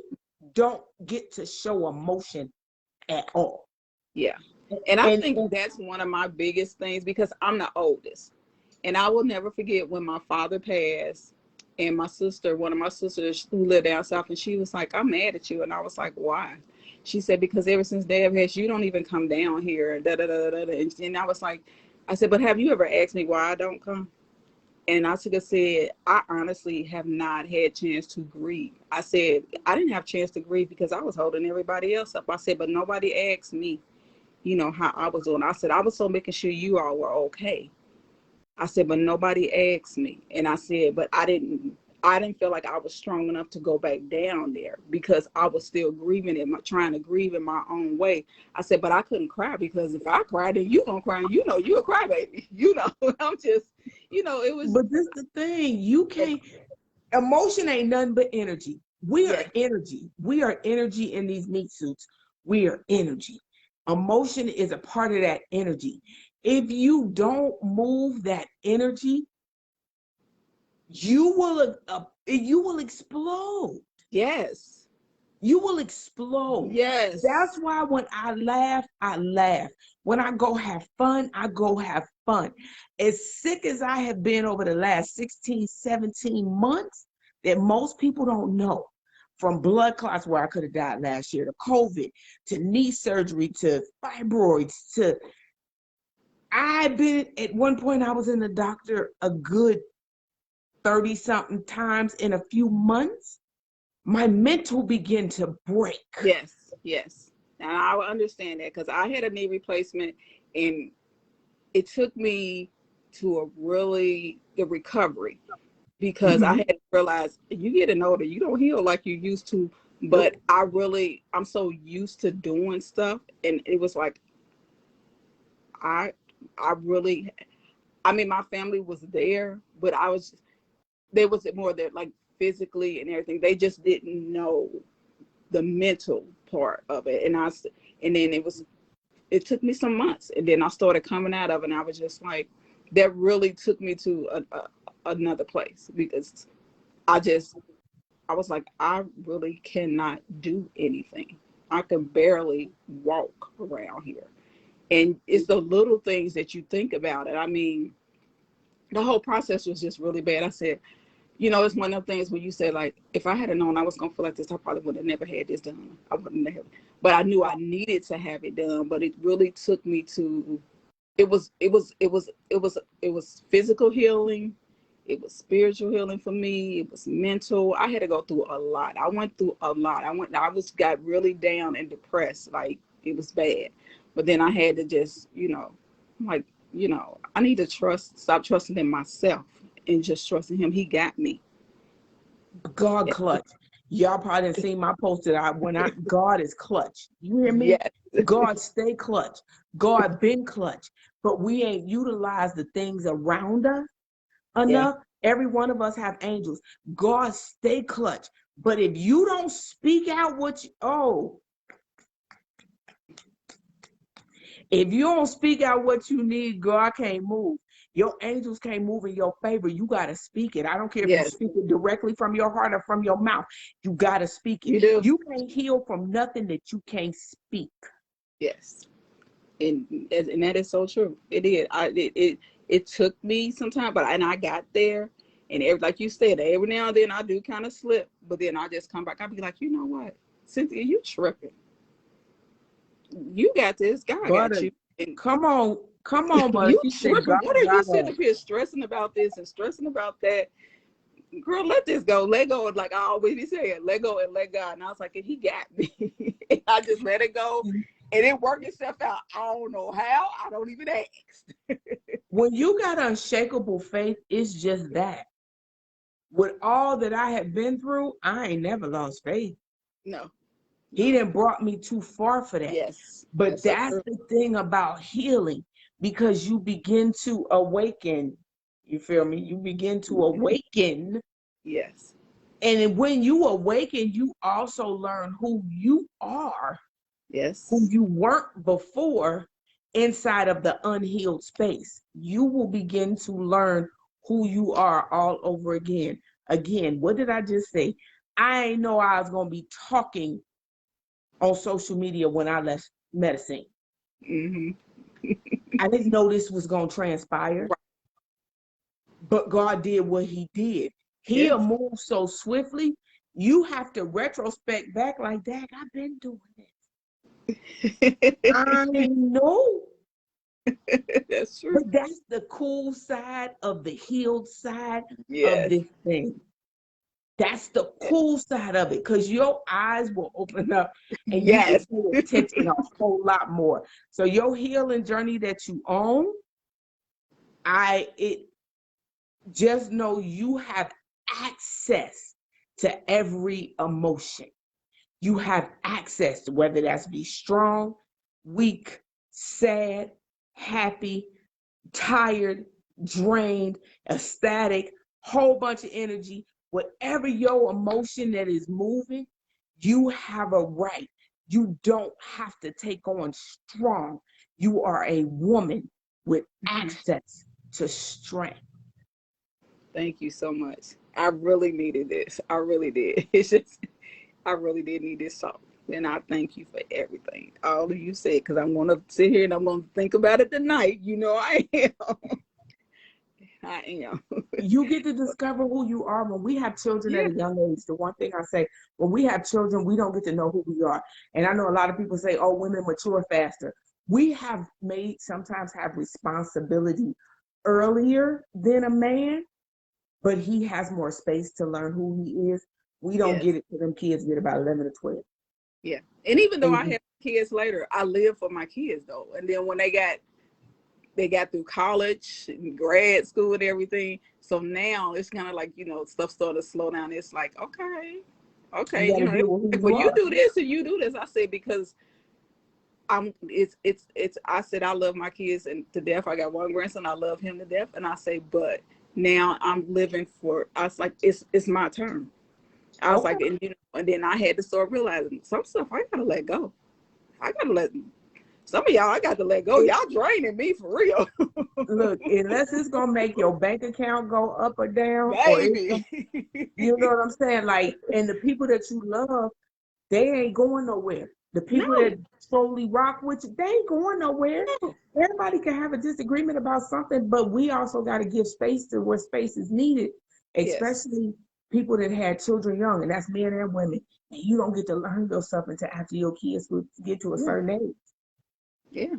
don't get to show emotion at all. Yeah. And I think And that's one of my biggest things because I'm the oldest. And I will never forget when my father passed and one of my sisters who lived down south, and she was like, I'm mad at you. And I was like, why? She said, because ever since Dad passed, you don't even come down here. Da, da, da, da, da. And I was like, I said, but have you ever asked me why I don't come? And I said, I honestly have not had a chance to grieve. I said, I didn't have a chance to grieve because I was holding everybody else up. I said, but nobody asked me, how I was doing. I said, I was so making sure you all were okay. I said, but nobody asked me. And I said, but I didn't feel like I was strong enough to go back down there because I was still trying to grieve in my own way. I said, but I couldn't cry because if I cried, then you gonna cry. And you a crybaby. I'm just, it was. but this is the thing, you can't. Emotion ain't nothing but energy. We are Yeah. energy. We are energy in these meat suits. We are energy. Emotion is a part of that energy. If you don't move that energy, you will explode. Yes. You will explode. That's Yes. why when I laugh, I laugh. When I go have fun, I go have fun. As sick as I have been over the last 16, 17 months, that most people don't know, from blood clots where I could have died last year, to COVID, to knee surgery, to fibroids, to I've been at one point, I was in the doctor a good 30 something times in a few months. my mental began to break. Yes, yes. And I would understand that because I had a knee replacement and it took me to the recovery because I Mhm. had to realize you getting older, you don't heal like you used to. But Nope. I'm so used to doing stuff. And it was like, I, I really, I mean, my family was there, but there was more that like physically and everything. They just didn't know the mental part of it. And then it took me some months and then I started coming out of it and I was just like, that really took me to another place because I just, I was like, I really cannot do anything. I can barely walk around here. And it's the little things that you think about it. I mean, the whole process was just really bad. I said, it's one of the things where you say, like, if I had known I was gonna feel like this, I probably would have never had this done. I wouldn't have. But I knew I needed to have it done. But it really took me to. It was physical healing. It was spiritual healing for me. It was mental. I had to go through a lot. I went through a lot. Got really down and depressed. Like it was bad. But then I had to just, like, I need to stop trusting in myself and just trusting him. He got me. God clutch. Y'all probably didn't see my post that God is clutch. You hear me? Yes. God stay clutch. God been clutch. But we ain't utilized the things around us Yeah. enough. Every one of us have angels. God stay clutch. But if you don't speak out if you don't speak out what you need, God can't move. Your angels can't move in your favor. You got to speak it. I don't care if you Yes. speak it directly from your heart or from your mouth. You got to speak it. You do. You can't heal from nothing that you can't speak. Yes. And that is so true. It did. It took me some time, but I got there. And like you said, every now and then I do kind of slip, but then I just come back. I'll be like, you know what, Cynthia, you tripping. You got this. God got Butter, you. And come on, Butter. you She said, tripping. God What are you got sitting her. up here stressing about this and stressing about that? Girl, let this go. Let go. Like I always be saying, let go and let God. And I was like, and he got me. And I just let it go. And it worked itself out. I don't know how. I don't even ask. When you got unshakable faith, it's just that. With all that I have been through, I ain't never lost faith. No. He No. didn't brought me too far for that. Yes. But That's so that's true. the thing about healing, because you begin to awaken. You feel me? You begin to awaken. Yes. And when you awaken, you also learn who you are, who Yes. you weren't before inside of the unhealed space. You will begin to learn who you are all over again. Again, what did I just say? I ain't know I was going to be talking on social media when I left medicine. Mm-hmm. I didn't know this was going to transpire, Right. but God did what he did. He'll Yes. move so swiftly. You have to retrospect back like, Dad, I've been doing this. I know. That's true. But that's the cool side of the healed side of Yes. this thing. That's the cool side of it, because your eyes will open up and you will Yes. pay attention a whole lot more. So your healing journey that you own, it just know you have access to every emotion. You have access to whether that's be strong, weak, sad, happy, tired, drained, ecstatic, whole bunch of energy, whatever your emotion that is moving, you have a right. You don't have to take on strong. You are a woman with access to strength. Thank you so much. I really needed this. I really did. It's just, I really did need this talk. And I thank you for everything. All of you said, because I'm going to sit here and I'm going to think about it tonight. I am. I am. You get to discover who you are. When we have children at Yeah. a young age, the one thing I say, when we have children, we don't get to know who we are. And I know a lot of people say, oh, women mature faster. We have sometimes have responsibility earlier than a man, but he has more space to learn who he is. We don't Yes. get it till them kids get about 11 or 12. Yeah. And even though I And had kids later, I lived for my kids though. And then when they got through college and grad school and everything. So now it's kind of like, stuff started to slow down. It's like, okay, you got to deal with who like, you well, you are. do this and you do this. I said, because I said, I love my kids and to death. I got one grandson. I love him to death. And I say, but now I'm living I was like, it's my turn. I was like, Okay. and then I had to start realizing some stuff I gotta let go. I gotta let some of y'all. I got to let go. It, Y'all draining me for real, look, unless it's gonna make your bank account go up or down, or it's baby. gonna, you know what I'm saying? Like, and the people that you love, they ain't going nowhere. The people No, that slowly rock with you, they ain't going nowhere. no. Everybody can have a disagreement about something, but we also got to give space to where space is needed, Yes. especially people that had children young, and that's men and women. And you don't get to learn yourself until after your kids get to a Yeah. certain age. Yeah.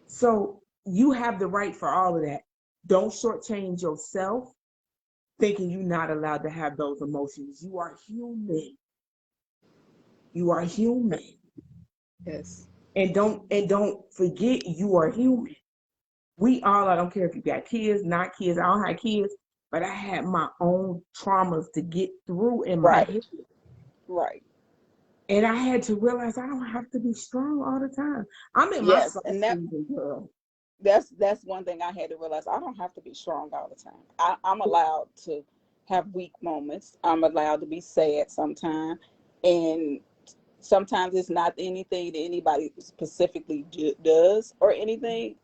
So you have the right for all of that. Don't shortchange yourself thinking you're not allowed to have those emotions. You are human. You are human. Yes. And don't forget you are human. We all, I don't care if you got kids, not kids, I don't have kids, but I had my own traumas to get through in my Right. head. Right. And I had to realize I don't have to be strong all the time. I'm in my Yes. soft And season, girl. that's one thing I had to realize. I don't have to be strong all the time. I'm allowed to have weak moments. I'm allowed to be sad sometimes, and sometimes it's not anything that anybody specifically does or anything.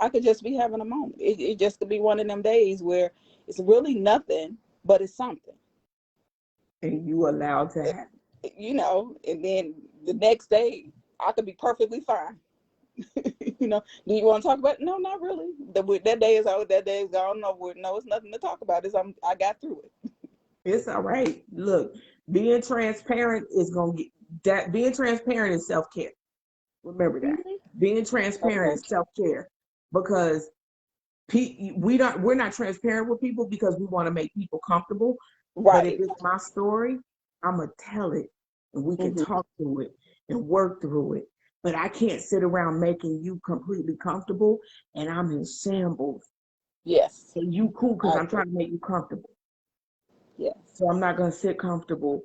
I could just be having a moment. It just could be one of them days where it's really nothing, but it's something. And you allowed to have And then the next day I could be perfectly fine. Do you want to talk about it? No, not really. That day is out. That day is gone over. No, it's nothing to talk about. I got through it. It's all right. Look, being transparent is gonna get that. Being transparent is self care. Remember that. Mm-hmm. Being transparent Okay. is self care because we're not transparent with people because we want to make people comfortable. But if Right. it's my story, I'm gonna tell it, and we can Mm-hmm. talk through it and work through it. But I can't sit around making you completely comfortable, and I'm in shambles. Yes, And you cool because I I'm agree. trying to make you comfortable. Yes. So I'm not gonna sit comfortable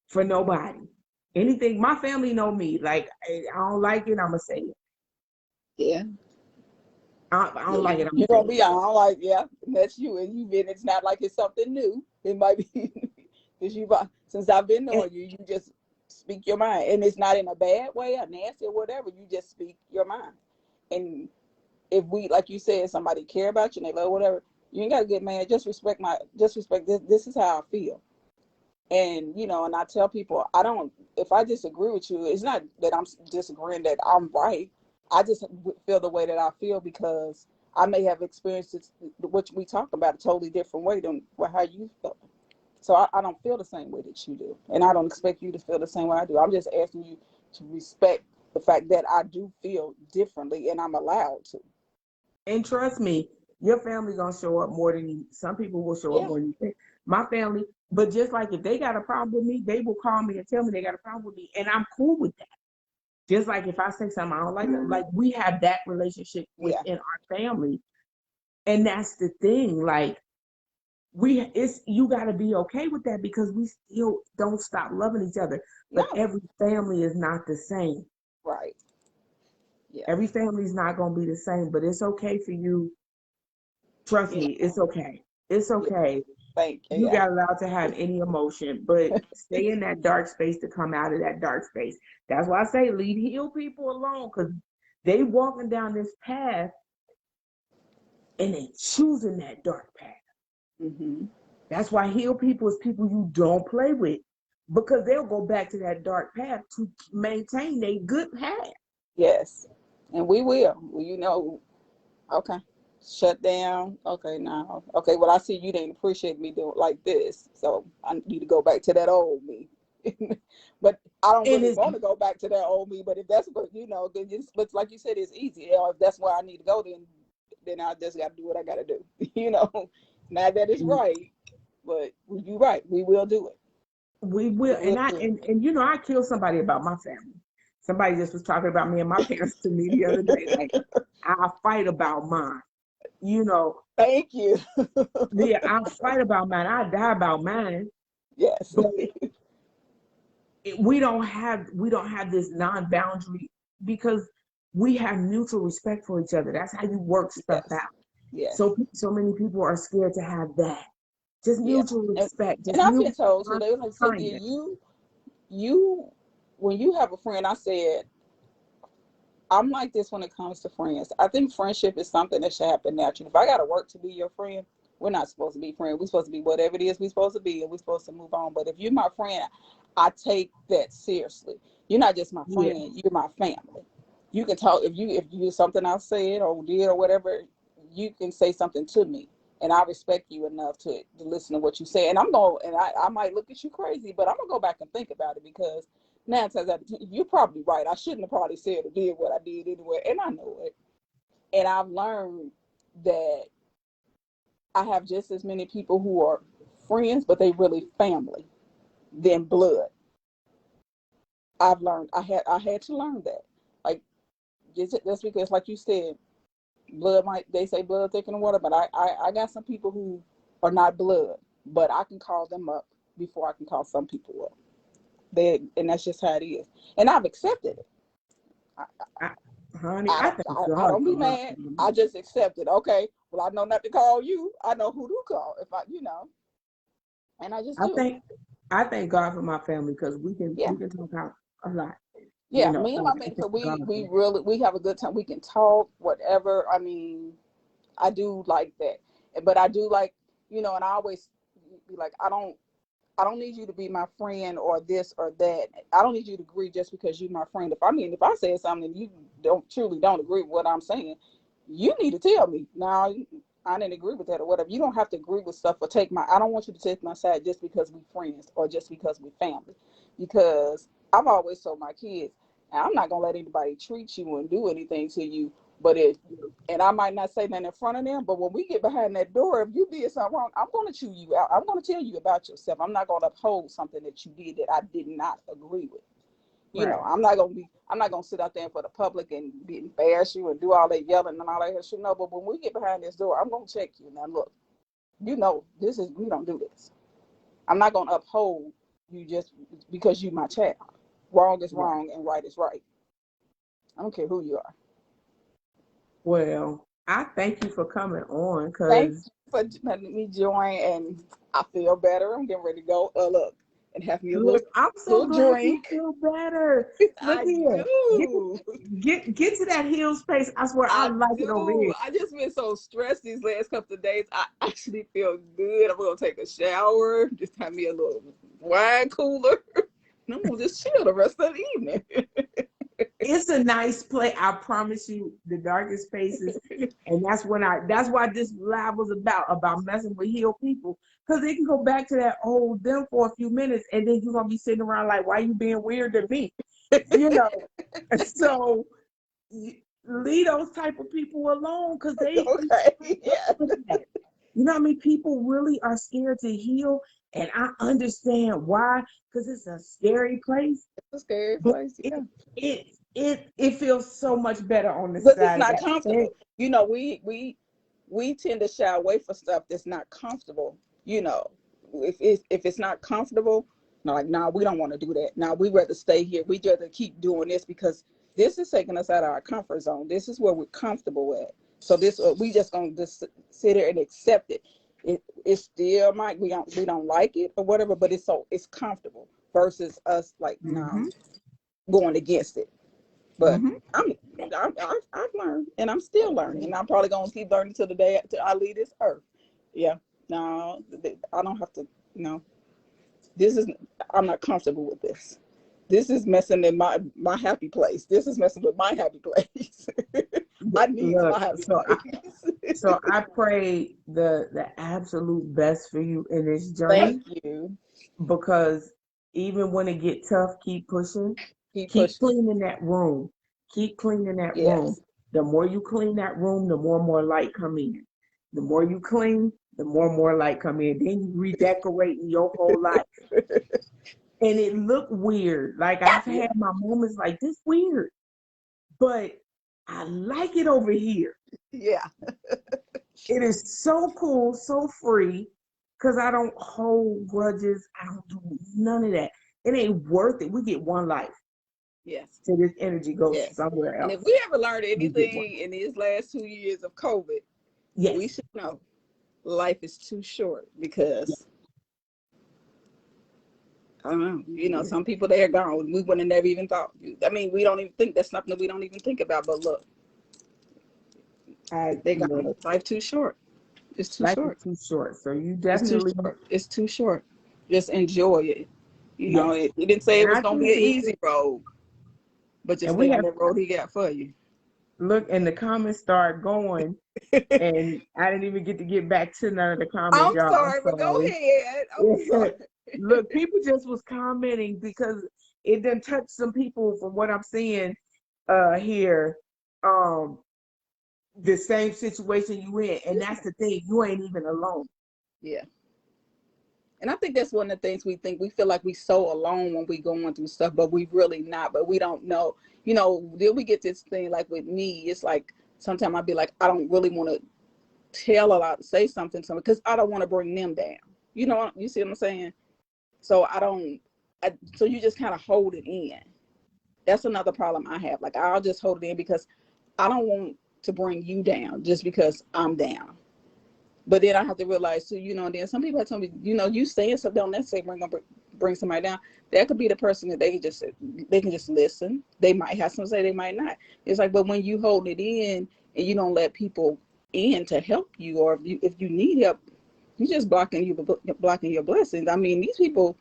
for nobody. Anything, my family know me. Like I don't like it, I'ma say it. Yeah. I Yeah. don't like it, I'ma You're say gonna it. be on like, yeah, and that's you. And you've been. It's not like it's something new. It might be because since I've been And, knowing you, you just speak your mind, and it's not in a bad way, or nasty, or whatever. You just speak your mind, and if we, like you said, somebody care about you and they love whatever, you ain't gotta get mad. Just respect this. This is how I feel. And and I tell people, I don't, if I disagree with you, it's not that I'm disagreeing that I'm right. I just feel the way that I feel because I may have experienced it, what we talk about, a totally different way than how you feel. So I don't feel the same way that you do, and I don't expect you to feel the same way I do. I'm just asking you to respect the fact that I do feel differently, and I'm allowed to. and trust me, your family gonna show up more than you. Some people will show up Yeah. more than you think. My family, but just like if they got a problem with me, they will call me and tell me they got a problem with me, and I'm cool with that. Just like if I say something I don't like we have that relationship Yeah. within our family, and that's the thing. Like it's you got to be okay with that because we still don't stop loving each other. But No. every family is not the same. Right. Yeah. Every family is not going to be the same, but it's okay for you. Trust You me, know. it's okay. It's Yeah. okay. Thank you. You Yeah. got allowed to have any emotion, but stay in that dark space to come out of that dark space. That's why I say leave heal people alone because they walking down this path and they choosing that dark path. Mm-hmm. That's why heal people is people you don't play with because they'll go back to that dark path to maintain their good path. Yes. And we will. Okay. Shut down. Okay, now. Okay, well, I see you didn't appreciate me doing like this. So I need to go back to that old me. But I don't And really it's want to go back to that old me. But if that's what, then but like you said, it's easy. If that's where I need to go, then I just got to do what I got to do. Now that it's right. but you're right. We will do it. We We will, will and I do it. and you know, I killed somebody about my family. Somebody just was talking about me and my parents to me the other day. Like, I fight about mine. You know, Thank you. yeah, I fight about mine. I die about mine. Yes. But we don't have this non-boundary because we have mutual respect for each other. That's how you work stuff Yes. out. Yes. So many people are scared to have that. Just Yeah. mutual And, respect, and just I've been mutual told too, they were like, Cynthia, kindness. you, when you have a friend, I said, I'm like this when it comes to friends. I think friendship is something that should happen naturally. If I got to work to be your friend, we're not supposed to be friends. We're supposed to be whatever it is we're supposed to be, and we're supposed to move on. But if you're my friend, I take that seriously. You're not just my Yeah, friend; you're my family. You can talk if you something I said or did or whatever. You can say something to me, and I respect you enough to listen to what you say. And I might look at you crazy, but I'm gonna go back and think about it because 9 times out of 10, you're probably right. I shouldn't have probably said or did what I did anyway, and I know it. And I've learned that I have just as many people who are friends, but they really family than blood. I had to learn that. Like just that's because, like you said, blood might they say blood thicker than water, but I got some people who are not blood, but I can call them up before I can call some people up. And that's just how it is. And I've accepted it. I, I, honey, I I don't thank I God don't for be my mad. family. I just accept it. Okay. Well, I know not to call you. I know who to call if and I just I do. thank I thank God for my family because we can Yeah. we can talk out a lot. Yeah. Me and So my I man, thank so we God for we that. really we have a good time. We can talk, whatever. I mean, I do like that. But I do like, and I always be like, I don't need you to be my friend or this or that. I don't need you to agree just because you're my friend. If I say something and you don't agree with what I'm saying, you need to tell me. Now, I didn't agree with that or whatever. You don't have to agree with stuff or I don't want you to take my side just because we friends or just because we family. Because I've always told my kids, I'm not gonna let anybody treat you and do anything to you. But and I might not say that in front of them, but when we get behind that door, if you did something wrong, I'm going to chew you out. I'm going to tell you about yourself. I'm not going to uphold something that you did that I did not agree with. Right. I'm not going to sit out there for the public and embarrass you and do all that yelling and all that shit. No, but when we get behind this door, I'm going to check you. Now, look, we don't do this. I'm not going to uphold you just because you my child. Wrong is Right. wrong and right is right. I don't care who you are. Well, I thank you for coming on Thank because you for letting me join, and I feel better. I'm getting ready to go look and have me a look, I'm so little glad you drink. feel better. Look I here. Get do. get to that hill space. I swear I I like it over do. here. I just been so stressed these last couple of days. I actually feel good. I'm gonna take a shower, just have me a little wine cooler. And I'm gonna just chill the rest of the evening. It's a nice play. I promise you, the darkest spaces, and that's why this live was about messing with healed people, because they can go back to that old them for a few minutes, and then you're gonna be sitting around like, why you being weird to me, you know? So leave those type of people alone, because they Okay. Yeah. for that. You know what I mean? People really are scared to heal, and I understand why, because it's a scary place. It's a scary But place. it Yeah. it feels so much better on the Because it's side of not that bed. comfortable. We tend to shy away from stuff that's not comfortable. You know, if it's not comfortable, no, like, nah, we don't want to do that. Now we rather stay here. We rather keep doing this because this is taking us out of our comfort zone. This is where we're comfortable at. So this we just gonna just sit here and accept it. It still might we don't like it or whatever, but it's comfortable versus us like now Mm-hmm. going against it. But Mm-hmm. I'm, I've learned, and I'm still learning, and I'm probably gonna keep learning till the day till I leave this earth. Yeah, no, I don't have to. No, this is. I'm not comfortable with this. This is messing in my happy place. This is messing with my happy place. I need Look, my happy place. so I pray the absolute best for you in this journey, Thank you. because even when it get tough, keep pushing, Keep keep pushing. cleaning that room, keep cleaning that room. Yes. The more you clean that room, the more and more light come in. The more you clean, the more and more light come in. Then you redecorating your whole life. And it looked weird. Like I've Yeah. had my moments like this weird. But I like it over here. Yeah. It is so cool, so free, because I don't hold grudges. I don't do none of that. It ain't worth it. We get one life. Yes. So this energy goes Yes. somewhere And else. if we ever learned We get one. anything in these last 2 years of COVID, we Yes. should know life is too short because I don't know, Yes. some people they're gone. We would have never even thought. I mean, we don't even think that's something that we don't even think about. But look, they gone. Life too short. It's too Life short. is too short. So you It's too definitely, short. It's too short. Just enjoy it. yes. He didn't say it And was I gonna think be an it's, easy road, but just and stay we on have, the road he got for you. look, and the comments start going, and I didn't even get to get back to none of the comments, I'm y'all. I'm sorry, but go sorry. ahead. I'm sorry. Look, people just was commenting because it done touched some people from what I'm seeing here. The same situation you in, and that's the thing, you ain't even alone. Yeah. And I think that's one of the things we think. We feel like we so alone when we going through stuff, but we really not. But we don't know. Then we get this thing like with me. It's like sometimes I'd be like, I don't really want to tell a lot, say something to them because I don't want to bring them down. You see what I'm saying? So so you just kind of hold it in. That's another problem I have. Like I'll just hold it in because I don't want to bring you down just because I'm down. But then I have to realize too, and then some people have told me, you saying something don't necessarily bring somebody down. That could be the person that they can just listen. They might have something to say, they might not. It's like, but when you hold it in and you don't let people in to help you, or if you need help, you're just blocking your blessings. I mean, these people,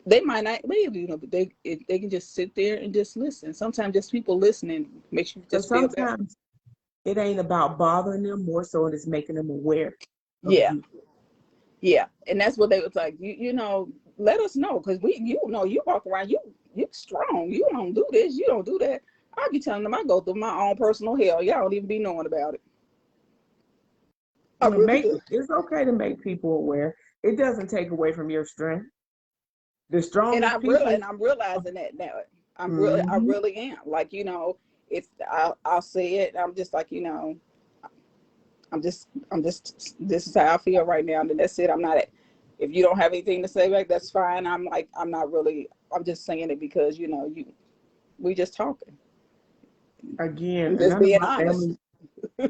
they might not leave, but they can just sit there and just listen. Sometimes just people listening makes you Because just feel better. sometimes it ain't about bothering them, more so it's making them aware of Yeah. you. Yeah, and that's what they was like. Let us know because you walk around, you strong. You don't do this, you don't do that. I be telling them I go through my own personal hell. Y'all don't even be knowing about it. I really do. It's okay to make people aware. It doesn't take away from your strength. The And strongest people. I'm realizing that now. I Mhm. really am. Like if I'll say it. I'm just like I'm just. This is how I feel right now, and that's it. I'm not. If you don't have anything to say back, that's fine. I'm like I'm not really. I'm just saying it because we just talking. Again, I'm and just none of being honest.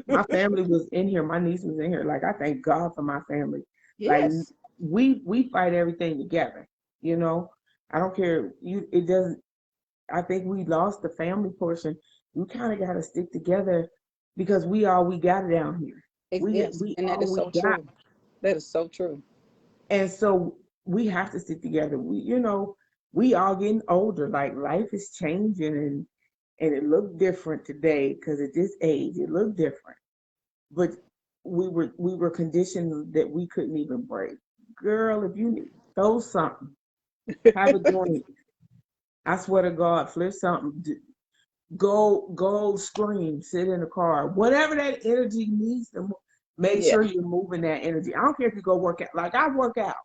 my family was in here. My niece was in here. Like I thank God for my family. Like Yes. we fight everything together. You know, I don't care. It doesn't. I think we lost the family portion. You kind of got to stick together because we all we got down here. Yes, We and that all is we so got, true. That is so true. and so we have to stick together. We all getting older. Like life is changing, and it looked different today because at this age it looked different. But we were conditioned that we couldn't even break. Girl, if you throw something, have a drink. I swear to God, flip something. Go scream, sit in the car, whatever that energy needs to make Yeah. sure you're moving that energy. I don't care if you go work out. Like I work out.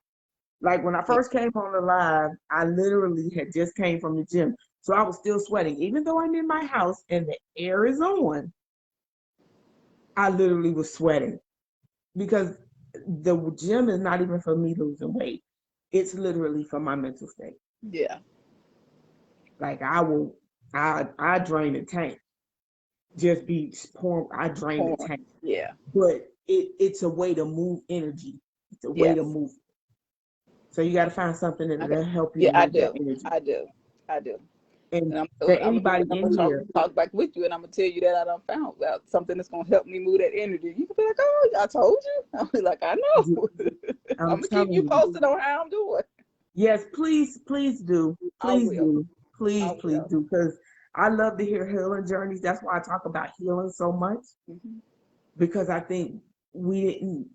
Like when I Yeah. first came on the live, I literally had just came from the gym. So I was still sweating. Even though I'm in my house and the air is on, I literally was sweating because the gym is not even for me losing weight. It's literally for my mental state. Yeah. Like I drain the tank. Just be pouring, I drain the Porn. tank. Yeah. But it's a way to move energy. It's a way to Yes. move. So you got to find something Okay. that'll help you Yeah, to I move that do. energy. I do. I do. And And for I'm gonna do anybody it. I'm in gonna here, talk back with you, and I'm gonna tell you that I done found out something that's gonna help me move that energy. You can be like, "Oh, I told you." I'll be like, "I know." I'm I'm gonna keep telling you you, posted on how I'm doing. yes, please do. I Please will. do. I Please will. do. Because I love to hear healing journeys. That's why I talk about healing so much. Hmm. Because I think we didn't,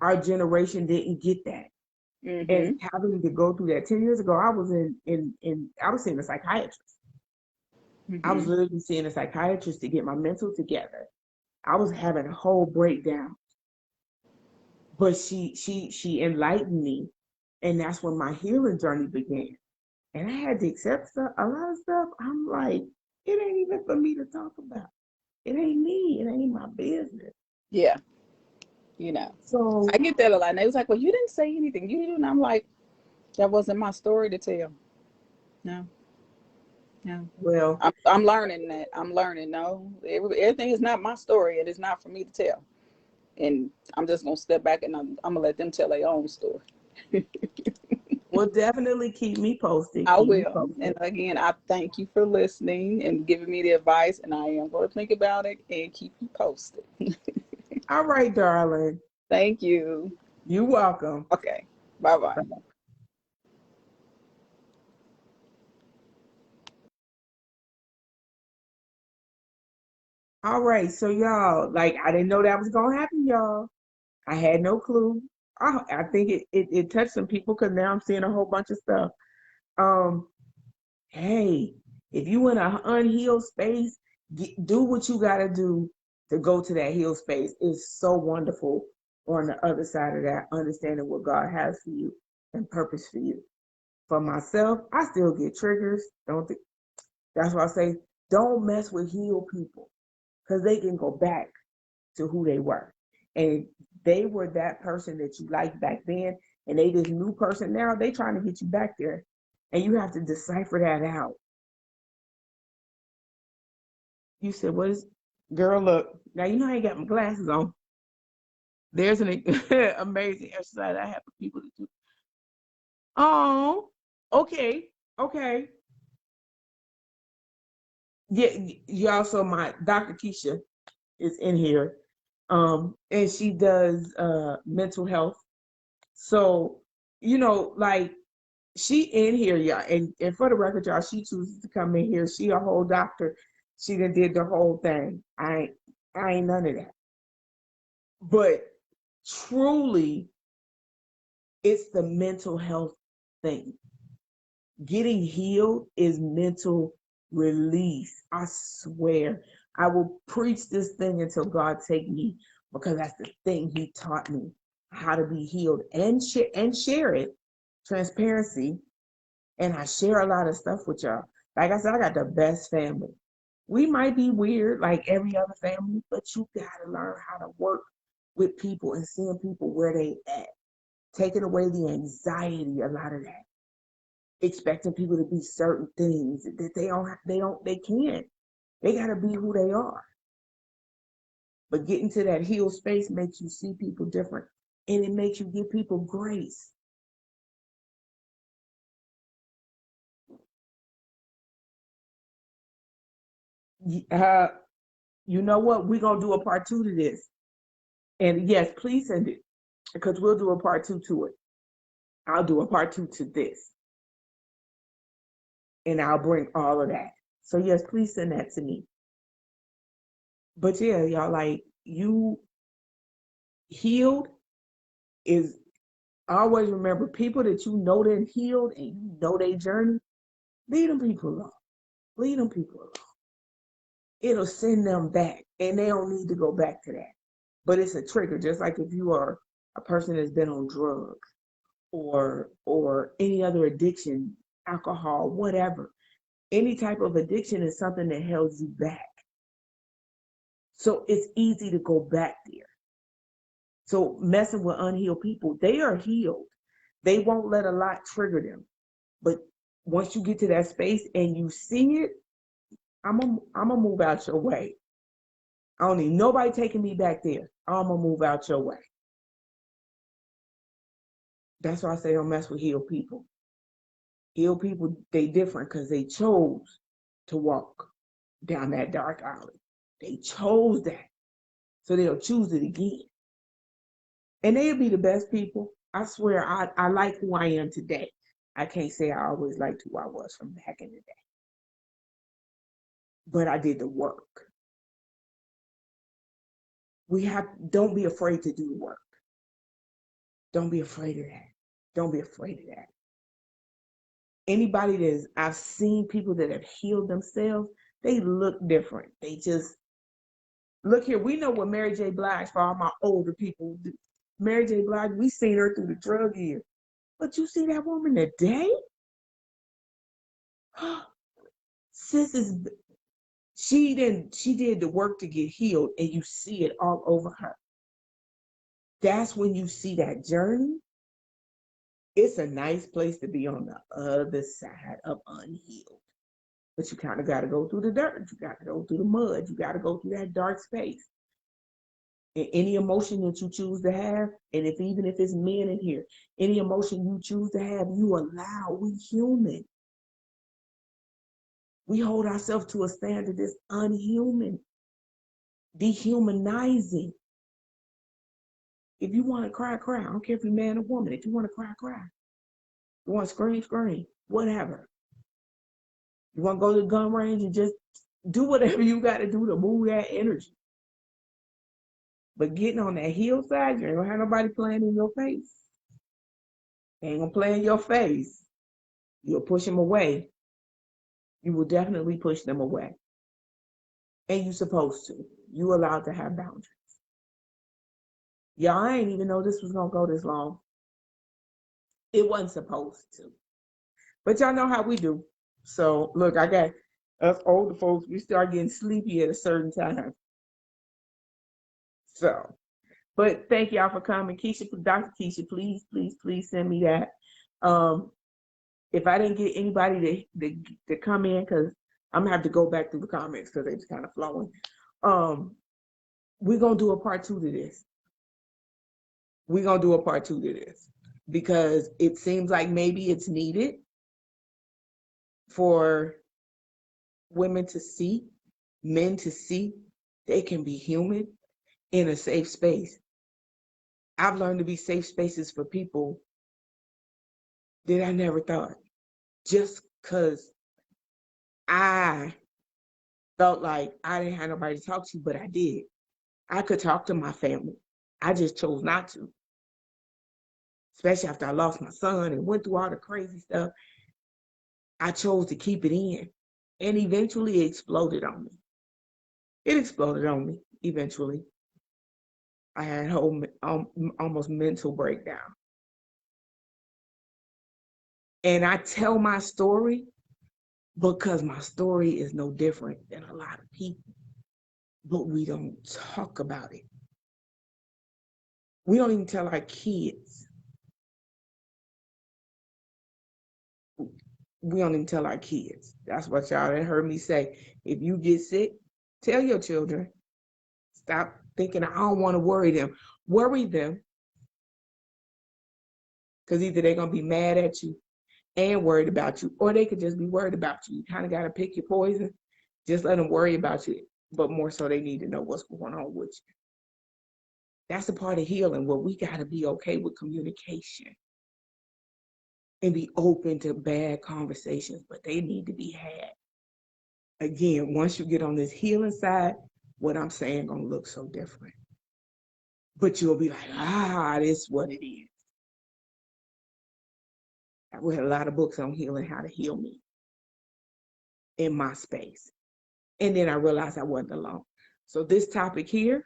our generation didn't get that. And Hmm. having to go through that 10 years ago, I was I was seeing a psychiatrist. I was Hmm. literally seeing a psychiatrist to get my mental together. I was having a whole breakdown. But she enlightened me, and that's when my healing journey began. And I had to accept stuff, a lot of stuff. I'm like, it ain't even for me to talk about. It ain't me. It ain't my business. Yeah, you know, I So, get that a lot. And they was like, "Well, you didn't say anything. You didn't." And I'm like, "That wasn't my story to tell." No, no. well, I'm learning that. I'm learning. No, everything is not my story. It is not for me to tell. And I'm just gonna step back and I'm gonna let them tell their own story. well, definitely keep me posted. I Keep me will. And posted. again, I thank you for listening and giving me the advice. And I am going to think about it and keep you posted. All right, darling. Thank you. You're welcome. Okay. Bye bye. All right, so y'all, like, I didn't know that was gonna happen, y'all. I had no clue. I think it touched some people because now I'm seeing a whole bunch of stuff. Um, hey, if you in an unhealed space, do what you got to do to go to that healed space. It's so wonderful on the other side of that, understanding what God has for you and purpose for you. For myself, I still get triggers. Don't think that's why I say don't mess with healed people because they can go back to who they were. And they were that person that you liked back then, and they this new person now, they trying to get you back there. And you have to decipher that out. You said, what is, girl, look, now you know I ain't got my glasses on. There's an amazing exercise I have for people to do. Oh, okay, okay. Yeah, y'all, so my Dr. Keisha is in here. And she does mental health. So, like she in here, y'all, and for the record, y'all, she chooses to come in here. She a whole doctor. She done did the whole thing. I ain't none of that. But truly, it's the mental health thing. Getting healed is mental release. I swear. I will preach this thing until God take me because that's the thing he taught me how to be healed and share it. Transparency. And I share a lot of stuff with y'all. Like I said, I got the best family. We might be weird like every other family, but you gotta learn how to work with people and seeing people where they at. Taking away the anxiety, a lot of that. Expecting people to be certain things that they can't. They gotta be who they are. But getting to that healed space makes you see people different. And it makes you give people grace. Uh, you know what? We're gonna do a part two to this. And yes, please send it because we'll do a part two to it. I'll do a part two to this. And I'll bring all of that. So yes, please send that to me. But yeah, y'all, like, you healed is, always remember, people that you know that healed and you know their journey, leave them people alone. Leave them people alone. It'll send them back and they don't need to go back to that. But it's a trigger, just like if you are a person that's been on drugs or any other addiction, alcohol, whatever. Any type of addiction is something that held you back. So it's easy to go back there. So messing with unhealed people, they are healed. They won't let a lot trigger them. But once you get to that space and you see it, I'm gonna move out your way. I don't need nobody taking me back there. I'm gonna move out your way. That's why I say don't mess with healed people. Healed people, they different because they chose to walk down that dark alley. They chose that. So they'll choose it again. And they'll be the best people. I swear, I like who I am today. I can't say I always liked who I was from back in the day, but I did the work. Don't be afraid to do the work. Don't be afraid of that. Don't be afraid of that. Anybody I've seen people that have healed themselves, they look different. They just, look here, we know what Mary J. Blige, for all my older people, Mary J. Blige, we seen her through the drug years. But you see that woman today? Sis is she did the work to get healed, and you see it all over her. That's when you see that journey. It's a nice place to be on the other side of unhealed. But you kind of got to go through the dirt. You got to go through the mud. You got to go through that dark space. And any emotion that you choose to have, and even if it's men in here, any emotion you choose to have, you allow. We human. We hold ourselves to a standard that's unhuman, dehumanizing. If you want to cry, cry. I don't care if you're man or woman. If you want to cry, cry. You want to scream, scream. Whatever. You want to go to the gun range and just do whatever you got to do to move that energy. But getting on that hillside, you ain't gonna have nobody playing in your face. They ain't gonna play in your face. You'll push them away. You will definitely push them away. And you're supposed to. You allowed to have boundaries. Y'all, I ain't even know this was gonna go this long. It wasn't supposed to. But y'all know how we do. So look, I got us older folks, we start getting sleepy at a certain time. So, but thank y'all for coming. Keisha, Dr. Keisha, please, please, please send me that. If I didn't get anybody to come in, because I'm gonna have to go back through the comments because they was kind of flowing. We're gonna do a part 2 to this. We're gonna do a part 2 to this because it seems like maybe it's needed for women to see, men to see they can be human in a safe space. I've learned to be safe spaces for people that I never thought, just because I felt like I didn't have nobody to talk to, but I did. I could talk to my family. I just chose not to, especially after I lost my son and went through all the crazy stuff. I chose to keep it in, and eventually it exploded on me. It exploded on me eventually. I had almost mental breakdown. And I tell my story because my story is no different than a lot of people, but we don't talk about it. We don't even tell our kids. We don't even tell our kids. That's what y'all heard me say. If you get sick, tell your children. Stop thinking, I don't want to worry them. Worry them. Because either they're going to be mad at you and worried about you, or they could just be worried about you. You kind of got to pick your poison. Just let them worry about you. But more so, they need to know what's going on with you. That's a part of healing, where we got to be okay with communication and be open to bad conversations, but they need to be had. Again, once you get on this healing side, what I'm saying gonna look so different. But you'll be like, this is what it is. I read a lot of books on healing, how to heal me in my space. And then I realized I wasn't alone. So this topic here,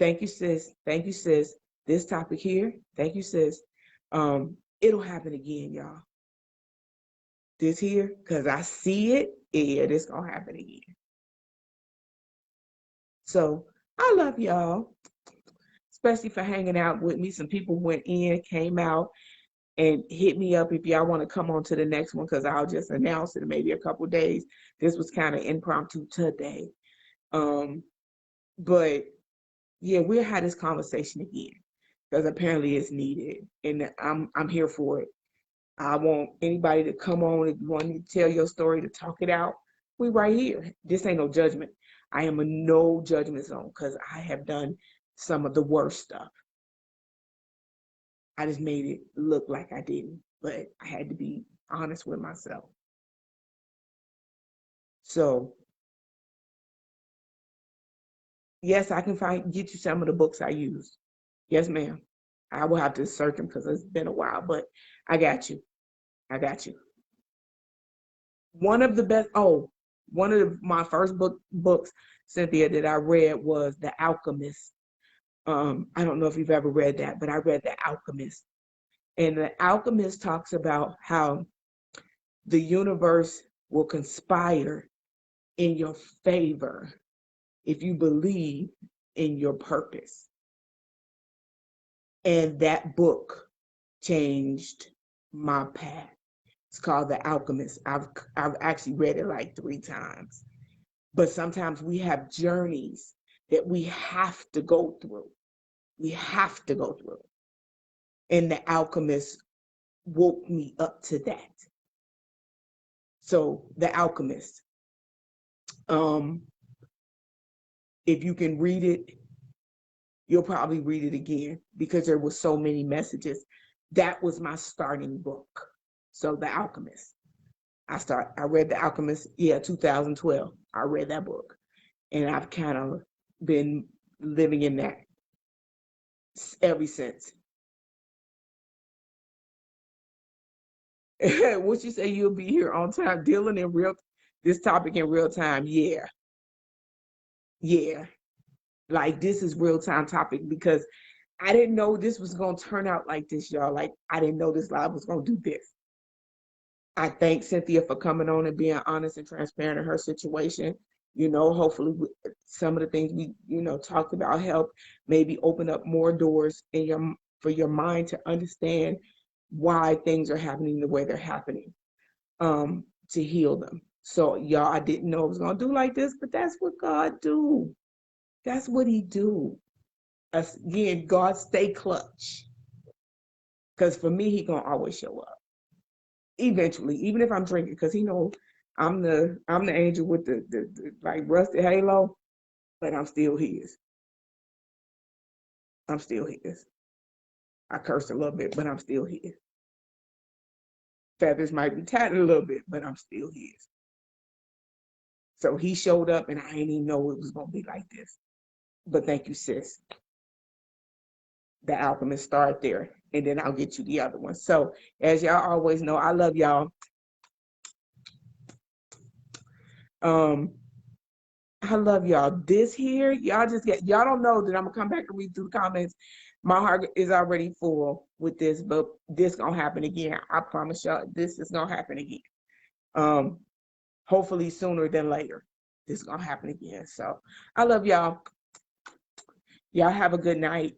thank you, sis. Thank you, sis. This topic here, thank you, sis. It'll happen again, y'all. This here, because I see it, yeah, this gonna happen again. So I love y'all, especially for hanging out with me. Some people went in, came out, and hit me up if y'all want to come on to the next one, because I'll just announce it in maybe a couple days. This was kind of impromptu today. But yeah, we'll have this conversation again because apparently it's needed, and I'm here for it. I want anybody to come on. If you want me to tell your story, to talk it out, we right here. This ain't no judgment. I am a no judgment zone because I have done some of the worst stuff. I just made it look like I didn't, but I had to be honest with myself. So yes, I can get you some of the books I used. Yes, ma'am. I will have to search them because it's been a while, but I got you. I got you. One of my first books, Cynthia, that I read was The Alchemist I don't know if you've ever read that, but I read The Alchemist. And The Alchemist talks about how the universe will conspire in your favor if you believe in your purpose. And that book changed my path. It's called The Alchemist. I've actually read it like 3 times. But sometimes we have journeys that we have to go through. We have to go through. And The Alchemist woke me up to that. So The Alchemist. If you can read it, you'll probably read it again because there were so many messages. That was my starting book. So The Alchemist. I read The Alchemist, 2012. I read that book. And I've kind of been living in that ever since. What you say you'll be here on time, dealing in this topic in real time? Yeah. Like this is real time topic because I didn't know this was gonna turn out like this, y'all. Like I didn't know this live was gonna do this. I thank Cynthia for coming on and being honest and transparent in her situation. Hopefully some of the things we, talked about help maybe open up more doors for your mind to understand why things are happening the way they're happening, to heal them. So y'all, I didn't know it was gonna do like this, but that's what God do. That's what he do. Again, God stay clutch. Because for me, he gonna always show up. Eventually, even if I'm drinking, because he know I'm the angel with the like rusted halo, but I'm still his. I'm still his. I cursed a little bit, but I'm still his. Feathers might be tatted a little bit, but I'm still his. So he showed up and I didn't even know it was gonna be like this. But thank you, sis. The Alchemist, start there, and then I'll get you the other one. So as y'all always know, I love y'all. I love y'all. This here, y'all don't know that I'm gonna come back and read through the comments. My heart is already full with this, but this gonna happen again. I promise y'all, this is gonna happen again. Hopefully sooner than later. This is gonna happen again. So I love y'all. Y'all have a good night.